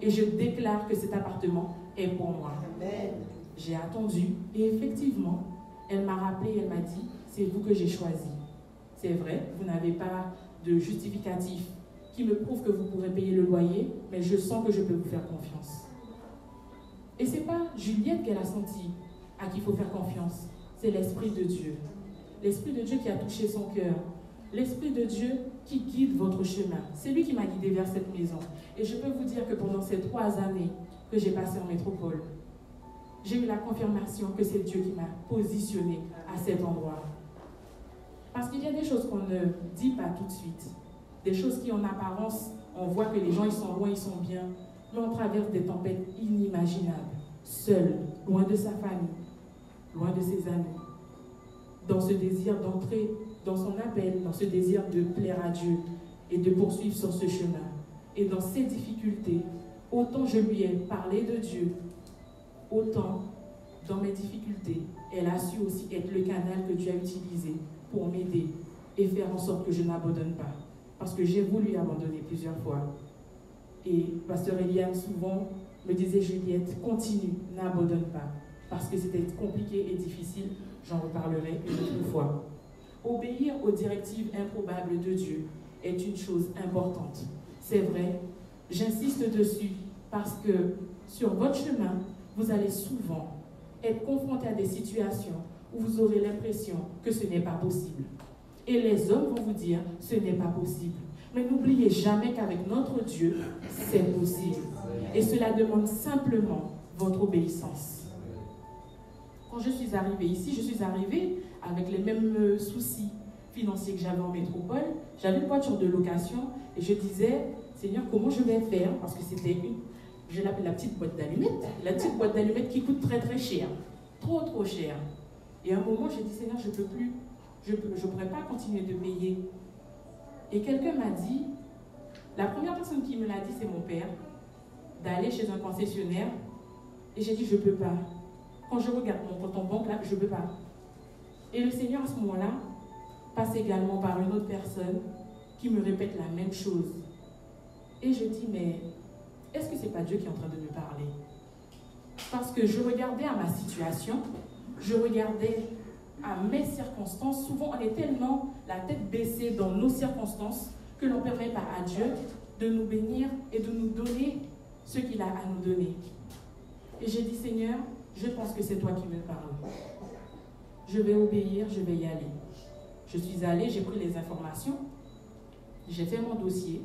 Et je déclare que cet appartement est pour moi. Amen. J'ai attendu et effectivement, elle m'a rappelé, elle m'a dit, c'est vous que j'ai choisi. C'est vrai, vous n'avez pas de justificatif qui me prouve que vous pourrez payer le loyer, mais je sens que je peux vous faire confiance. Et ce n'est pas Juliette qu'elle a senti à qui il faut faire confiance, c'est l'Esprit de Dieu. L'Esprit de Dieu qui a touché son cœur. L'Esprit de Dieu qui guide votre chemin. C'est lui qui m'a guidé vers cette maison. Et je peux vous dire que pendant ces 3 années que j'ai passées en métropole, j'ai eu la confirmation que c'est Dieu qui m'a positionné à cet endroit. Parce qu'il y a des choses qu'on ne dit pas tout de suite. Des choses qui, en apparence, on voit que les gens ils sont loin, ils sont bien. Mais on traverse des tempêtes inimaginables. Seul, loin de sa famille, loin de ses amis. Dans ce désir d'entrer dans son appel, dans ce désir de plaire à Dieu et de poursuivre sur ce chemin. Et dans ces difficultés, autant je lui ai parlé de Dieu, autant dans mes difficultés, elle a su aussi être le canal que Dieu a utilisé pour m'aider et faire en sorte que je n'abandonne pas. Parce que j'ai voulu abandonner plusieurs fois. Et Pasteur Eliane souvent me disait, Juliette, continue, n'abandonne pas. Parce que c'était compliqué et difficile, j'en reparlerai une autre fois. Obéir aux directives improbables de Dieu est une chose importante. C'est vrai, j'insiste dessus parce que sur votre chemin, vous allez souvent être confronté à des situations où vous aurez l'impression que ce n'est pas possible. Et les hommes vont vous dire, ce n'est pas possible. Mais n'oubliez jamais qu'avec notre Dieu, c'est possible. Et cela demande simplement votre obéissance. Quand je suis arrivée ici, je suis arrivée avec les mêmes soucis financiers que j'avais en métropole. J'avais une voiture de location et je disais, Seigneur, comment je vais faire? Parce que c'était je l'appelle la petite boîte d'allumettes. La petite boîte d'allumettes qui coûte très très cher. Trop cher. Et à un moment, j'ai dit, Seigneur, je ne peux plus. Je ne pourrais pas continuer de payer. Et quelqu'un m'a dit, la première personne qui me l'a dit, c'est mon père, d'aller chez un concessionnaire. Et j'ai dit, je ne peux pas. Quand je regarde mon compte en banque, là, je ne peux pas. Et le Seigneur, à ce moment-là, passe également par une autre personne qui me répète la même chose. Et je dis, mais est-ce que ce n'est pas Dieu qui est en train de me parler? Parce que je regardais à ma situation, je regardais à mes circonstances. Souvent, on est tellement la tête baissée dans nos circonstances que l'on ne permet pas à Dieu de nous bénir et de nous donner ce qu'il a à nous donner. Et j'ai dit, Seigneur, je pense que c'est toi qui me parles. Je vais obéir, je vais y aller. Je suis allée, j'ai pris les informations, j'ai fait mon dossier.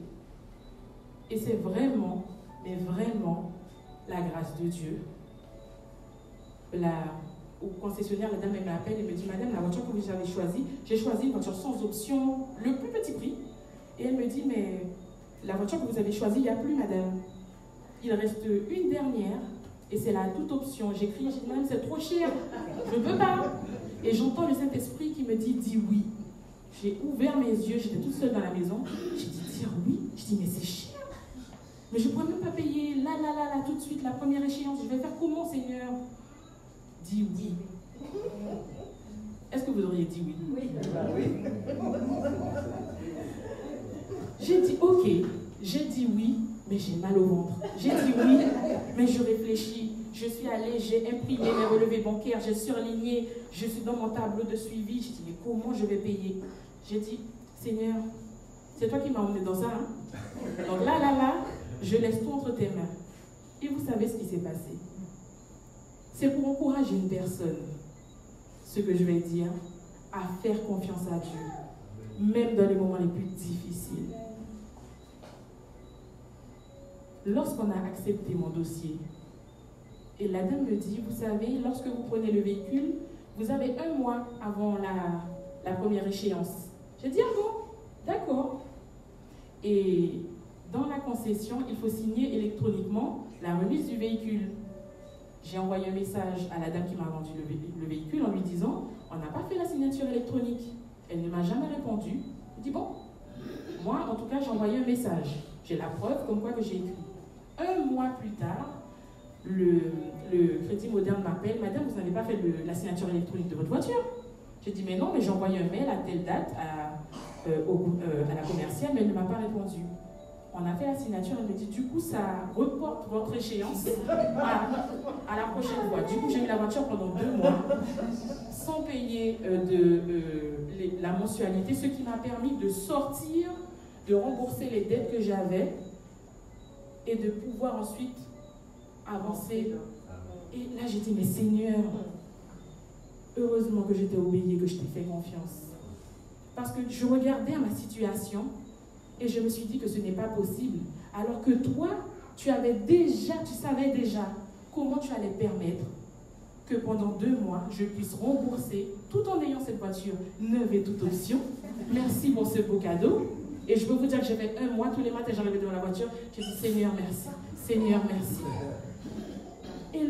Et c'est vraiment, mais vraiment, la grâce de Dieu. Au concessionnaire, la dame m'appelle et me dit, Madame, la voiture que vous avez choisie, j'ai choisi une voiture sans option, le plus petit prix. Et elle me dit, mais la voiture que vous avez choisie, il n'y a plus, Madame. Il reste une dernière et c'est la toute option. J'écris, j'ai dit, Madame, c'est trop cher, je ne peux pas. Et j'entends le Saint-Esprit qui me dit, dis oui. J'ai ouvert mes yeux, j'étais toute seule dans la maison. J'ai dit, dire oui. Je dis, mais c'est cher. Mais je ne pourrais même pas payer là, tout de suite, la première échéance. Je vais faire comment, Seigneur? Dis oui. Est-ce que vous auriez dit oui? Oui. J'ai dit ok, j'ai dit oui, mais j'ai mal au ventre. J'ai dit oui, mais je réfléchis. Je suis allée, j'ai imprimé mes relevés bancaires, j'ai surligné, je suis dans mon tableau de suivi. J'ai dit, mais comment je vais payer? J'ai dit, Seigneur, c'est toi qui m'as emmené dans ça. Hein? Donc là, je laisse tout entre tes mains. Et vous savez ce qui s'est passé? C'est pour encourager une personne, ce que je vais dire, à faire confiance à Dieu, même dans les moments les plus difficiles. Lorsqu'on a accepté mon dossier, et la dame me dit, vous savez, lorsque vous prenez le véhicule, vous avez 1 mois avant la première échéance. J'ai dit, ah bon, d'accord. Et dans la concession, il faut signer électroniquement la remise du véhicule. J'ai envoyé un message à la dame qui m'a vendu le véhicule en lui disant, on n'a pas fait la signature électronique. Elle ne m'a jamais répondu. Je dis, bon, moi, en tout cas, j'ai envoyé un message. J'ai la preuve comme quoi que j'ai écrit. 1 mois plus tard, le Crédit Moderne m'appelle, Madame, vous n'avez pas fait la signature électronique de votre voiture? J'ai dit, mais non, mais j'ai envoyé un mail à telle date à la commerciale, mais elle ne m'a pas répondu. On a fait la signature, elle me dit, du coup, ça reporte votre échéance à la prochaine fois. Du coup, j'ai eu la voiture pendant 2 mois, sans payer la mensualité, ce qui m'a permis de sortir, de rembourser les dettes que j'avais et de pouvoir ensuite avancer. Et là, j'ai dit, mais Seigneur, heureusement que je t'ai obéi, que je t'ai fait confiance. Parce que je regardais à ma situation et je me suis dit que ce n'est pas possible. Alors que toi, tu savais déjà comment tu allais permettre que pendant 2 mois, je puisse rembourser tout en ayant cette voiture neuve et toute option. Merci pour ce beau cadeau. Et je peux vous dire que j'ai fait 1 mois, tous les matins, j'arrivais devant la voiture, j'ai dit, Seigneur, merci. Seigneur, merci. Et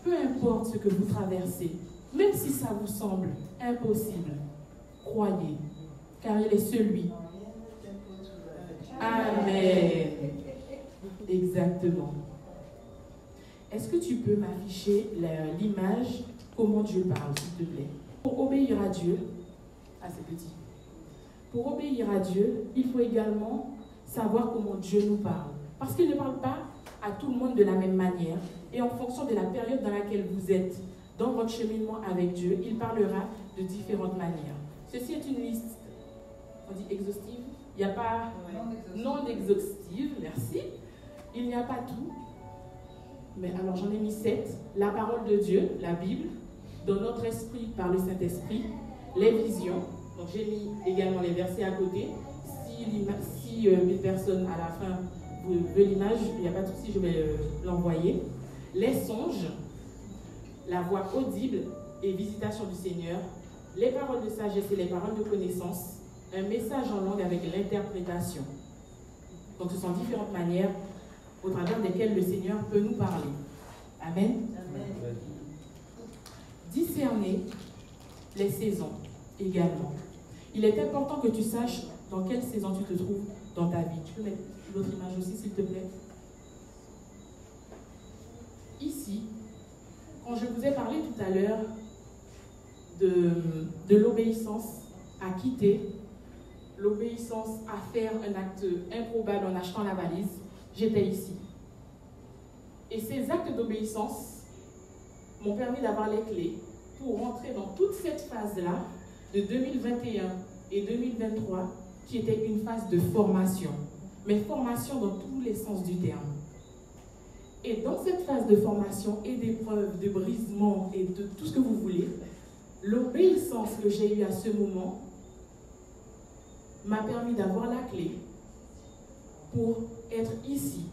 peu importe ce que vous traversez, même si ça vous semble impossible, croyez, car il est celui. Amen. Exactement. Est-ce que tu peux m'afficher l'image, comment Dieu parle, s'il te plaît? Pour obéir à Dieu, c'est petit. Pour obéir à Dieu, il faut également savoir comment Dieu nous parle. Parce qu'il ne parle pas à tout le monde de la même manière. Et en fonction de la période dans laquelle vous êtes, dans votre cheminement avec Dieu, il parlera de différentes manières. Ceci est une liste, on dit exhaustive. Il n'y a pas non exhaustive, merci. Il n'y a pas tout. Mais alors j'en ai mis 7. La parole de Dieu, la Bible, dans notre esprit par le Saint-Esprit, les visions. Donc j'ai mis également les versets à côté. Si une personne à la fin veut l'image, il n'y a pas de souci, je vais l'envoyer. Les songes, la voix audible et visitation du Seigneur, les paroles de sagesse et les paroles de connaissance, un message en langue avec l'interprétation. Donc ce sont différentes manières au travers desquelles le Seigneur peut nous parler. Amen. Amen. Discerner les saisons également. Il est important que tu saches dans quelle saison tu te trouves dans ta vie. Tu peux mettre l'autre image aussi, s'il te plaît. Ici, quand je vous ai parlé tout à l'heure de l'obéissance à quitter, l'obéissance à faire un acte improbable en achetant la valise, j'étais ici. Et ces actes d'obéissance m'ont permis d'avoir les clés pour rentrer dans toute cette phase-là de 2021 et 2023 qui était une phase de formation, mais formation dans tous les sens du terme. Et dans cette phase de formation et d'épreuve, de brisement et de tout ce que vous voulez, l'obéissance que j'ai eue à ce moment m'a permis d'avoir la clé pour être ici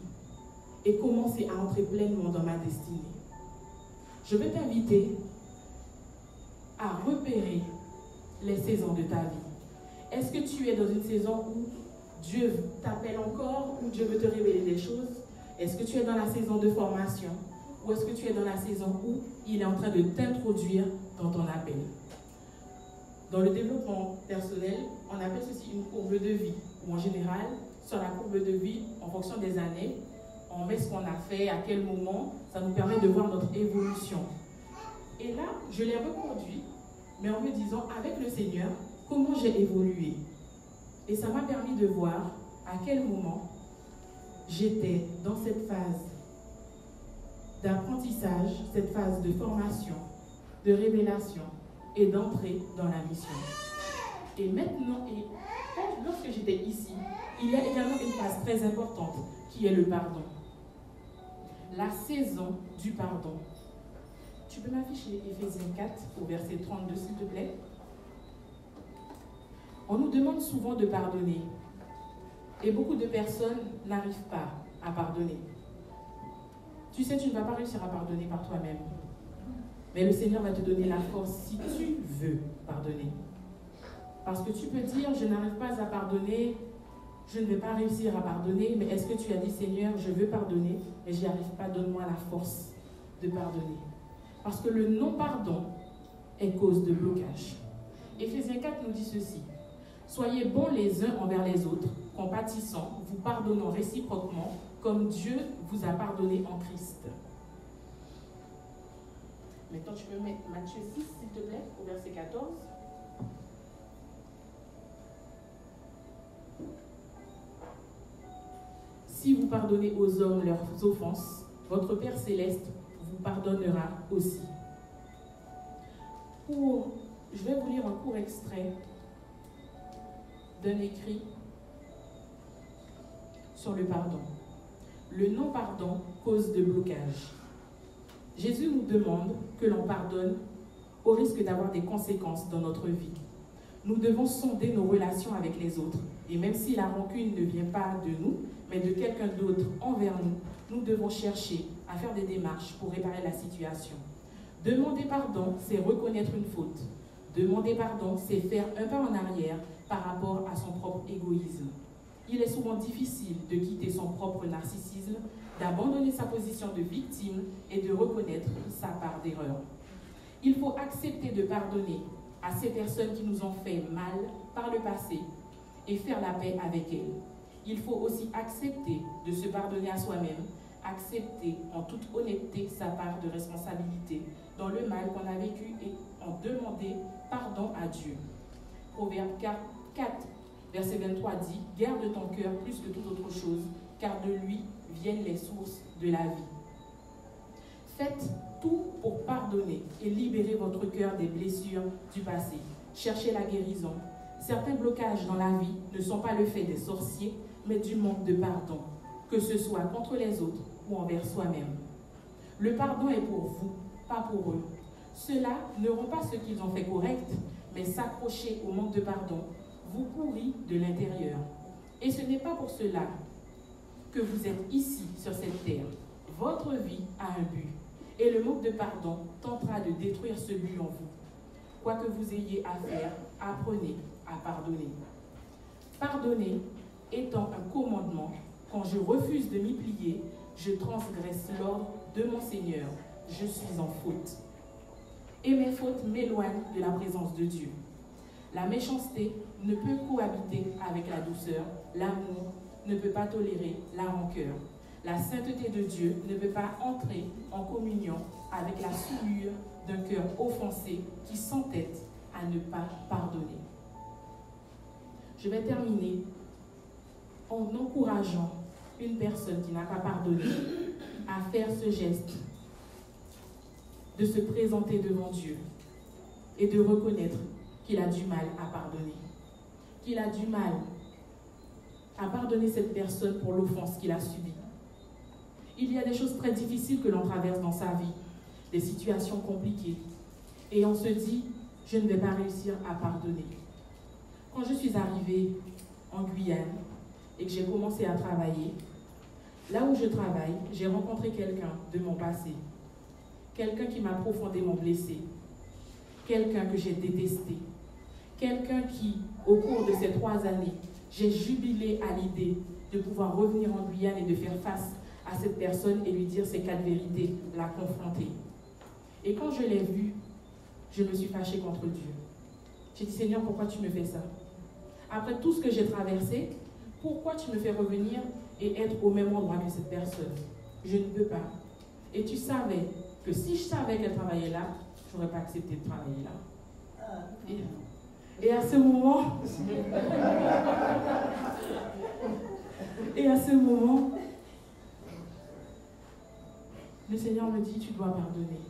et commencer à entrer pleinement dans ma destinée. Je vais t'inviter à repérer les saisons de ta vie. Est-ce que tu es dans une saison où Dieu t'appelle encore, où Dieu veut te révéler des choses? Est-ce que tu es dans la saison de formation? Ou est-ce que tu es dans la saison où il est en train de t'introduire dans ton appel? Dans le développement personnel, on appelle ceci une courbe de vie. Ou en général, sur la courbe de vie, en fonction des années, on met ce qu'on a fait, à quel moment, ça nous permet de voir notre évolution. Et là, je l'ai reconduit, mais en me disant, avec le Seigneur, comment j'ai évolué. Et ça m'a permis de voir à quel moment j'étais dans cette phase d'apprentissage, cette phase de formation, de révélation et d'entrée dans la mission. Et maintenant, lorsque j'étais ici, il y a également une phase très importante qui est le pardon. La saison du pardon. Tu peux m'afficher Éphésiens 4 au verset 32, s'il te plaît? On nous demande souvent de pardonner. Et beaucoup de personnes n'arrivent pas à pardonner. Tu sais, tu ne vas pas réussir à pardonner par toi-même. Mais le Seigneur va te donner la force si tu veux pardonner. Parce que tu peux dire, je n'arrive pas à pardonner, je ne vais pas réussir à pardonner, mais est-ce que tu as dit, Seigneur, je veux pardonner, mais je n'y arrive pas, donne-moi la force de pardonner. Parce que le non-pardon est cause de blocage. Éphésiens 4 nous dit ceci. Soyez bons les uns envers les autres, compatissants, vous pardonnant réciproquement, comme Dieu vous a pardonné en Christ. Maintenant, tu peux mettre Matthieu 6, s'il te plaît, au verset 14. Si vous pardonnez aux hommes leurs offenses, votre Père céleste vous pardonnera aussi. Je vais vous lire un court extrait d'un écrit sur le pardon. Le non-pardon cause de blocage. Jésus nous demande que l'on pardonne au risque d'avoir des conséquences dans notre vie. Nous devons sonder nos relations avec les autres. Et même si la rancune ne vient pas de nous, mais de quelqu'un d'autre envers nous, nous devons chercher à faire des démarches pour réparer la situation. Demander pardon, c'est reconnaître une faute. Demander pardon, c'est faire un pas en arrière par rapport à son propre égoïsme. Il est souvent difficile de quitter son propre narcissisme, d'abandonner sa position de victime et de reconnaître sa part d'erreur. Il faut accepter de pardonner à ces personnes qui nous ont fait mal par le passé et faire la paix avec elles. Il faut aussi accepter de se pardonner à soi-même, accepter en toute honnêteté sa part de responsabilité dans le mal qu'on a vécu et en demander pardon à Dieu. Proverbe 4, Verset 23 dit, « Garde ton cœur plus que toute autre chose, car de lui viennent les sources de la vie. » Faites tout pour pardonner et libérer votre cœur des blessures du passé. Cherchez la guérison. Certains blocages dans la vie ne sont pas le fait des sorciers, mais du manque de pardon, que ce soit contre les autres ou envers soi-même. Le pardon est pour vous, pas pour eux. Ceux-là ne rend pas ce qu'ils ont fait correct, mais s'accrocher au manque de pardon vous pourrit de l'intérieur. Et ce n'est pas pour cela que vous êtes ici, sur cette terre. Votre vie a un but. Et le manque de pardon tentera de détruire ce but en vous. Quoi que vous ayez à faire, apprenez à pardonner. Pardonner étant un commandement, quand je refuse de m'y plier, je transgresse l'ordre de mon Seigneur. Je suis en faute. Et mes fautes m'éloignent de la présence de Dieu. La méchanceté ne peut cohabiter avec la douceur. L'amour ne peut pas tolérer la rancœur. La sainteté de Dieu ne peut pas entrer en communion avec la souillure d'un cœur offensé qui s'entête à ne pas pardonner. Je vais terminer en encourageant une personne qui n'a pas pardonné à faire ce geste de se présenter devant Dieu et de reconnaître qu'il a du mal à pardonner, qu'il a du mal à pardonner cette personne pour l'offense qu'il a subie. Il y a des choses très difficiles que l'on traverse dans sa vie, des situations compliquées, et on se dit, je ne vais pas réussir à pardonner. Quand je suis arrivée en Guyane et que j'ai commencé à travailler, là où je travaille, j'ai rencontré quelqu'un de mon passé, quelqu'un qui m'a profondément blessée, quelqu'un que j'ai détesté, quelqu'un qui, au cours de ces 3 années, j'ai jubilé à l'idée de pouvoir revenir en Guyane et de faire face à cette personne et lui dire ces 4 vérités, la confronter. Et quand je l'ai vu, je me suis fâchée contre Dieu. J'ai dit, Seigneur, pourquoi tu me fais ça? Après tout ce que j'ai traversé, pourquoi tu me fais revenir et être au même endroit que cette personne? Je ne peux pas. Et tu savais que si je savais qu'elle travaillait là, je n'aurais pas accepté de travailler là. Et à ce moment, le Seigneur me dit, tu dois pardonner.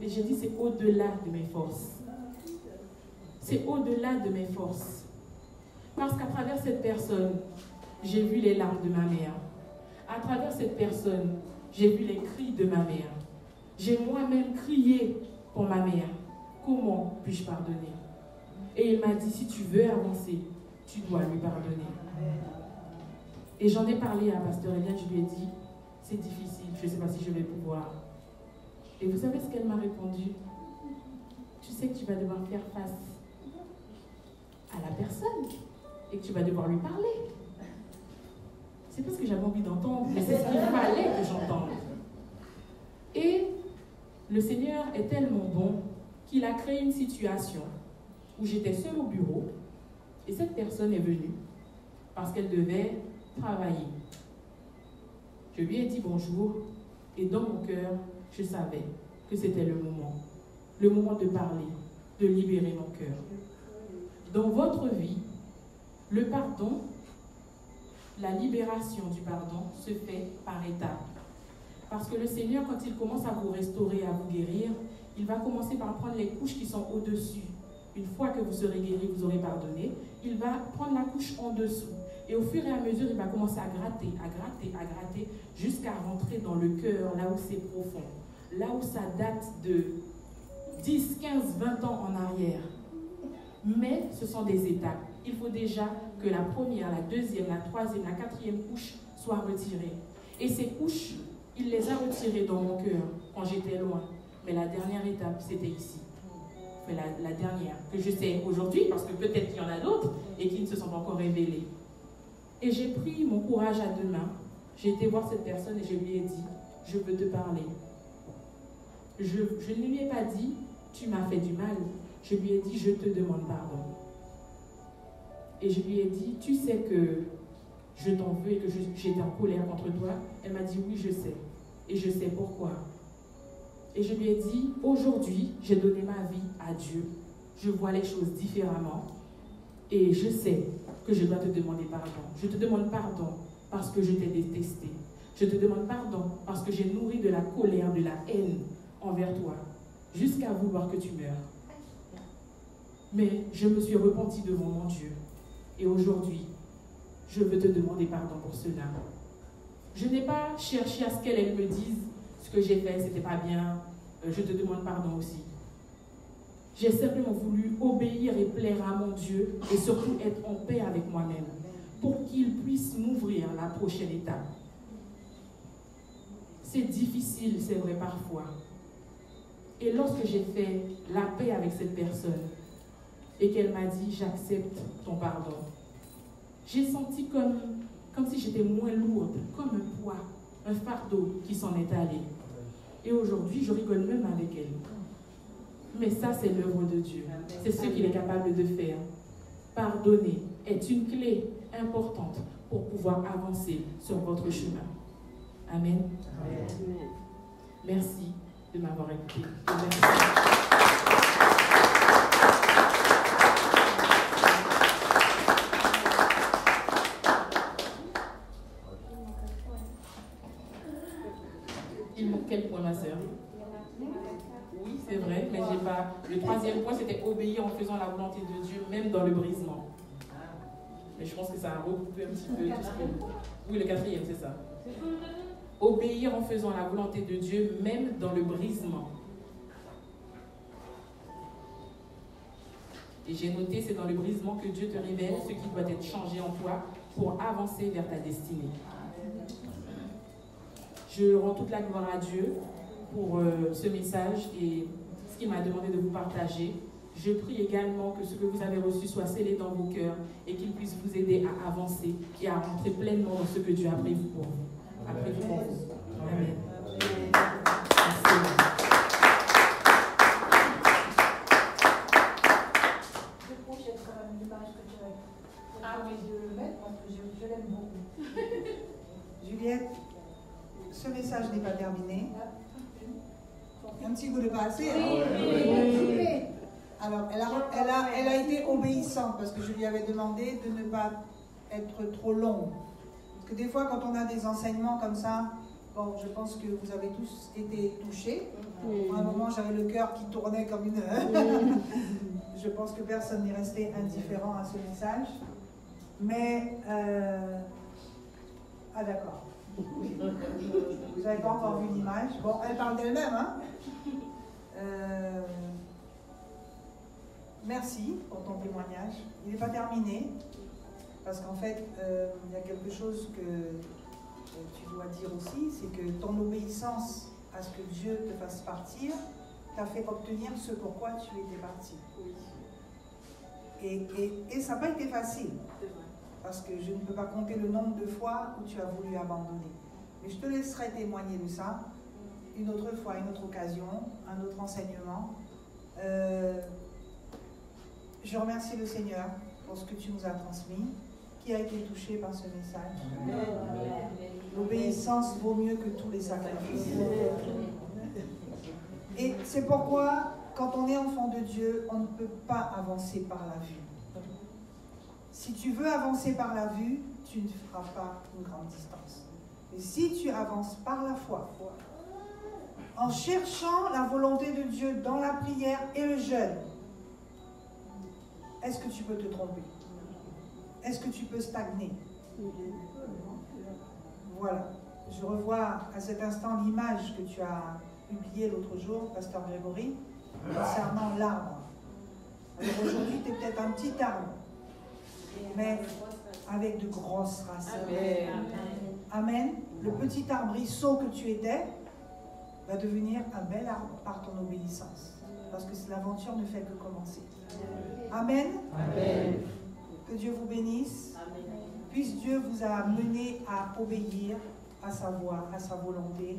Et j'ai dit, c'est au-delà de mes forces. C'est au-delà de mes forces. Parce qu'à travers cette personne, j'ai vu les larmes de ma mère. À travers cette personne, j'ai vu les cris de ma mère. J'ai moi-même crié pour ma mère. Comment puis-je pardonner? Et il m'a dit, si tu veux avancer, tu dois lui pardonner. Et j'en ai parlé à Pasteur Eliane, je lui ai dit, c'est difficile, je ne sais pas si je vais pouvoir. Et vous savez ce qu'elle m'a répondu? Tu sais que tu vas devoir faire face à la personne et que tu vas devoir lui parler. C'est pas ce que j'avais envie d'entendre, mais c'est ce qu'il fallait que j'entende. Et le Seigneur est tellement bon qu'il a créé une situation où j'étais seule au bureau et cette personne est venue parce qu'elle devait travailler. Je lui ai dit bonjour et dans mon cœur, je savais que c'était le moment de parler, de libérer mon cœur. Dans votre vie, le pardon, la libération du pardon se fait par étapes. Parce que le Seigneur, quand il commence à vous restaurer, à vous guérir, il va commencer par prendre les couches qui sont au-dessus. Une fois que vous serez guéri, vous aurez pardonné, il va prendre la couche en dessous. Et au fur et à mesure, il va commencer à gratter, jusqu'à rentrer dans le cœur, là où c'est profond. Là où ça date de 10, 15, 20 ans en arrière. Mais ce sont des étapes. Il faut déjà que la première, la deuxième, la troisième, la quatrième couche soient retirées. Et ces couches, il les a retirées dans mon cœur quand j'étais loin. Mais la dernière étape, c'était ici. Enfin, la dernière, que je sais aujourd'hui, parce que peut-être qu'il y en a d'autres et qui ne se sont pas encore révélées. Et j'ai pris mon courage à 2 mains. J'ai été voir cette personne et je lui ai dit, je veux te parler. Je ne lui ai pas dit, tu m'as fait du mal. Je lui ai dit, je te demande pardon. Et je lui ai dit, tu sais que je t'en veux et que j'étais en colère contre toi. Elle m'a dit, oui, je sais. Et je sais pourquoi. Et je lui ai dit, aujourd'hui, j'ai donné ma vie à Dieu. Je vois les choses différemment. Et je sais que je dois te demander pardon. Je te demande pardon parce que je t'ai détesté. Je te demande pardon parce que j'ai nourri de la colère, de la haine envers toi, jusqu'à vouloir que tu meurs. Mais je me suis repenti devant mon Dieu. Et aujourd'hui, je veux te demander pardon pour cela. Je n'ai pas cherché à ce qu'elle me dise ce que j'ai fait, c'était pas bien. Je te demande pardon aussi. J'ai simplement voulu obéir et plaire à mon Dieu et surtout être en paix avec moi-même pour qu'il puisse m'ouvrir la prochaine étape. C'est difficile, c'est vrai parfois. Et lorsque j'ai fait la paix avec cette personne et qu'elle m'a dit « j'accepte ton pardon », j'ai senti comme si j'étais moins lourde, comme un poids, un fardeau qui s'en est allé. Et aujourd'hui, je rigole même avec elle. Mais ça, c'est l'œuvre de Dieu. C'est ce qu'il est capable de faire. Pardonner est une clé importante pour pouvoir avancer sur votre chemin. Amen. Amen. Merci de m'avoir écouté. Merci. Il manque quel point, ma sœur? Oui, c'est vrai, mais j'ai pas. Le troisième point, c'était obéir en faisant la volonté de Dieu, même dans le brisement. Mais je pense que ça a recoupé un petit peu tout ce que... Oui, le quatrième, c'est ça. Obéir en faisant la volonté de Dieu, même dans le brisement. Et j'ai noté, c'est dans le brisement que Dieu te révèle ce qui doit être changé en toi pour avancer vers ta destinée. Je rends toute la gloire à Dieu pour ce message et ce qu'il m'a demandé de vous partager. Je prie également que ce que vous avez reçu soit scellé dans vos cœurs et qu'il puisse vous aider à avancer et à rentrer pleinement dans ce que Dieu a prévu pour vous. Amen. Amen. Je projette quand même l'image que tu as. Ah oui, je le mets parce que je l'aime beaucoup. Juliette, ce message n'est pas terminé. Un petit bout de passé. Oui. Alors, elle a été obéissante parce que je lui avais demandé de ne pas être trop longue. Parce que des fois, quand on a des enseignements comme ça, bon, je pense que vous avez tous été touchés. À un moment, j'avais le cœur qui tournait comme une... Je pense que personne n'est resté indifférent à ce message. Mais... Ah d'accord. Vous n'avez pas encore vu l'image. Bon, elle parle d'elle-même, hein. Merci pour ton témoignage. Il n'est pas terminé, parce qu'en fait, il y a quelque chose que tu dois dire aussi, c'est que ton obéissance à ce que Dieu te fasse partir t'a fait obtenir ce pourquoi tu étais parti. Et ça n'a pas été facile, parce que je ne peux pas compter le nombre de fois où tu as voulu abandonner. Mais je te laisserai témoigner de ça une autre fois, une autre occasion, un autre enseignement. Je remercie le Seigneur pour ce que tu nous as transmis, qui a été touché par ce message. L'obéissance vaut mieux que tous les sacrifices. Et c'est pourquoi, quand on est enfant de Dieu, on ne peut pas avancer par la vue. Si tu veux avancer par la vue, tu ne feras pas une grande distance. Et si tu avances par la foi, en cherchant la volonté de Dieu dans la prière et le jeûne, est-ce que tu peux te tromper? Est-ce que tu peux stagner? Voilà. Je revois à cet instant l'image que tu as publiée l'autre jour, Pasteur Grégory, concernant l'arbre. Alors aujourd'hui, tu es peut-être un petit arbre, mais avec de grosses racines. Amen. Amen. Le petit arbrisseau que tu étais va devenir un bel arbre par ton obéissance. Parce que l'aventure ne fait que commencer. Amen. Amen. Que Dieu vous bénisse. Amen. Puisse Dieu vous amener à obéir à sa voix, à sa volonté,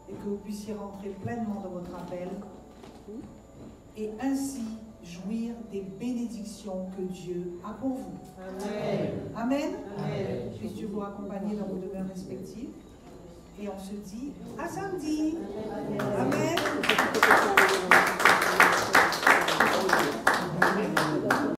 et que vous puissiez rentrer pleinement dans votre appel, et ainsi jouir des bénédictions que Dieu a pour vous. Amen. Amen. Amen. Puisse Dieu vous accompagner dans vos demeures respectives. Et on se dit à samedi.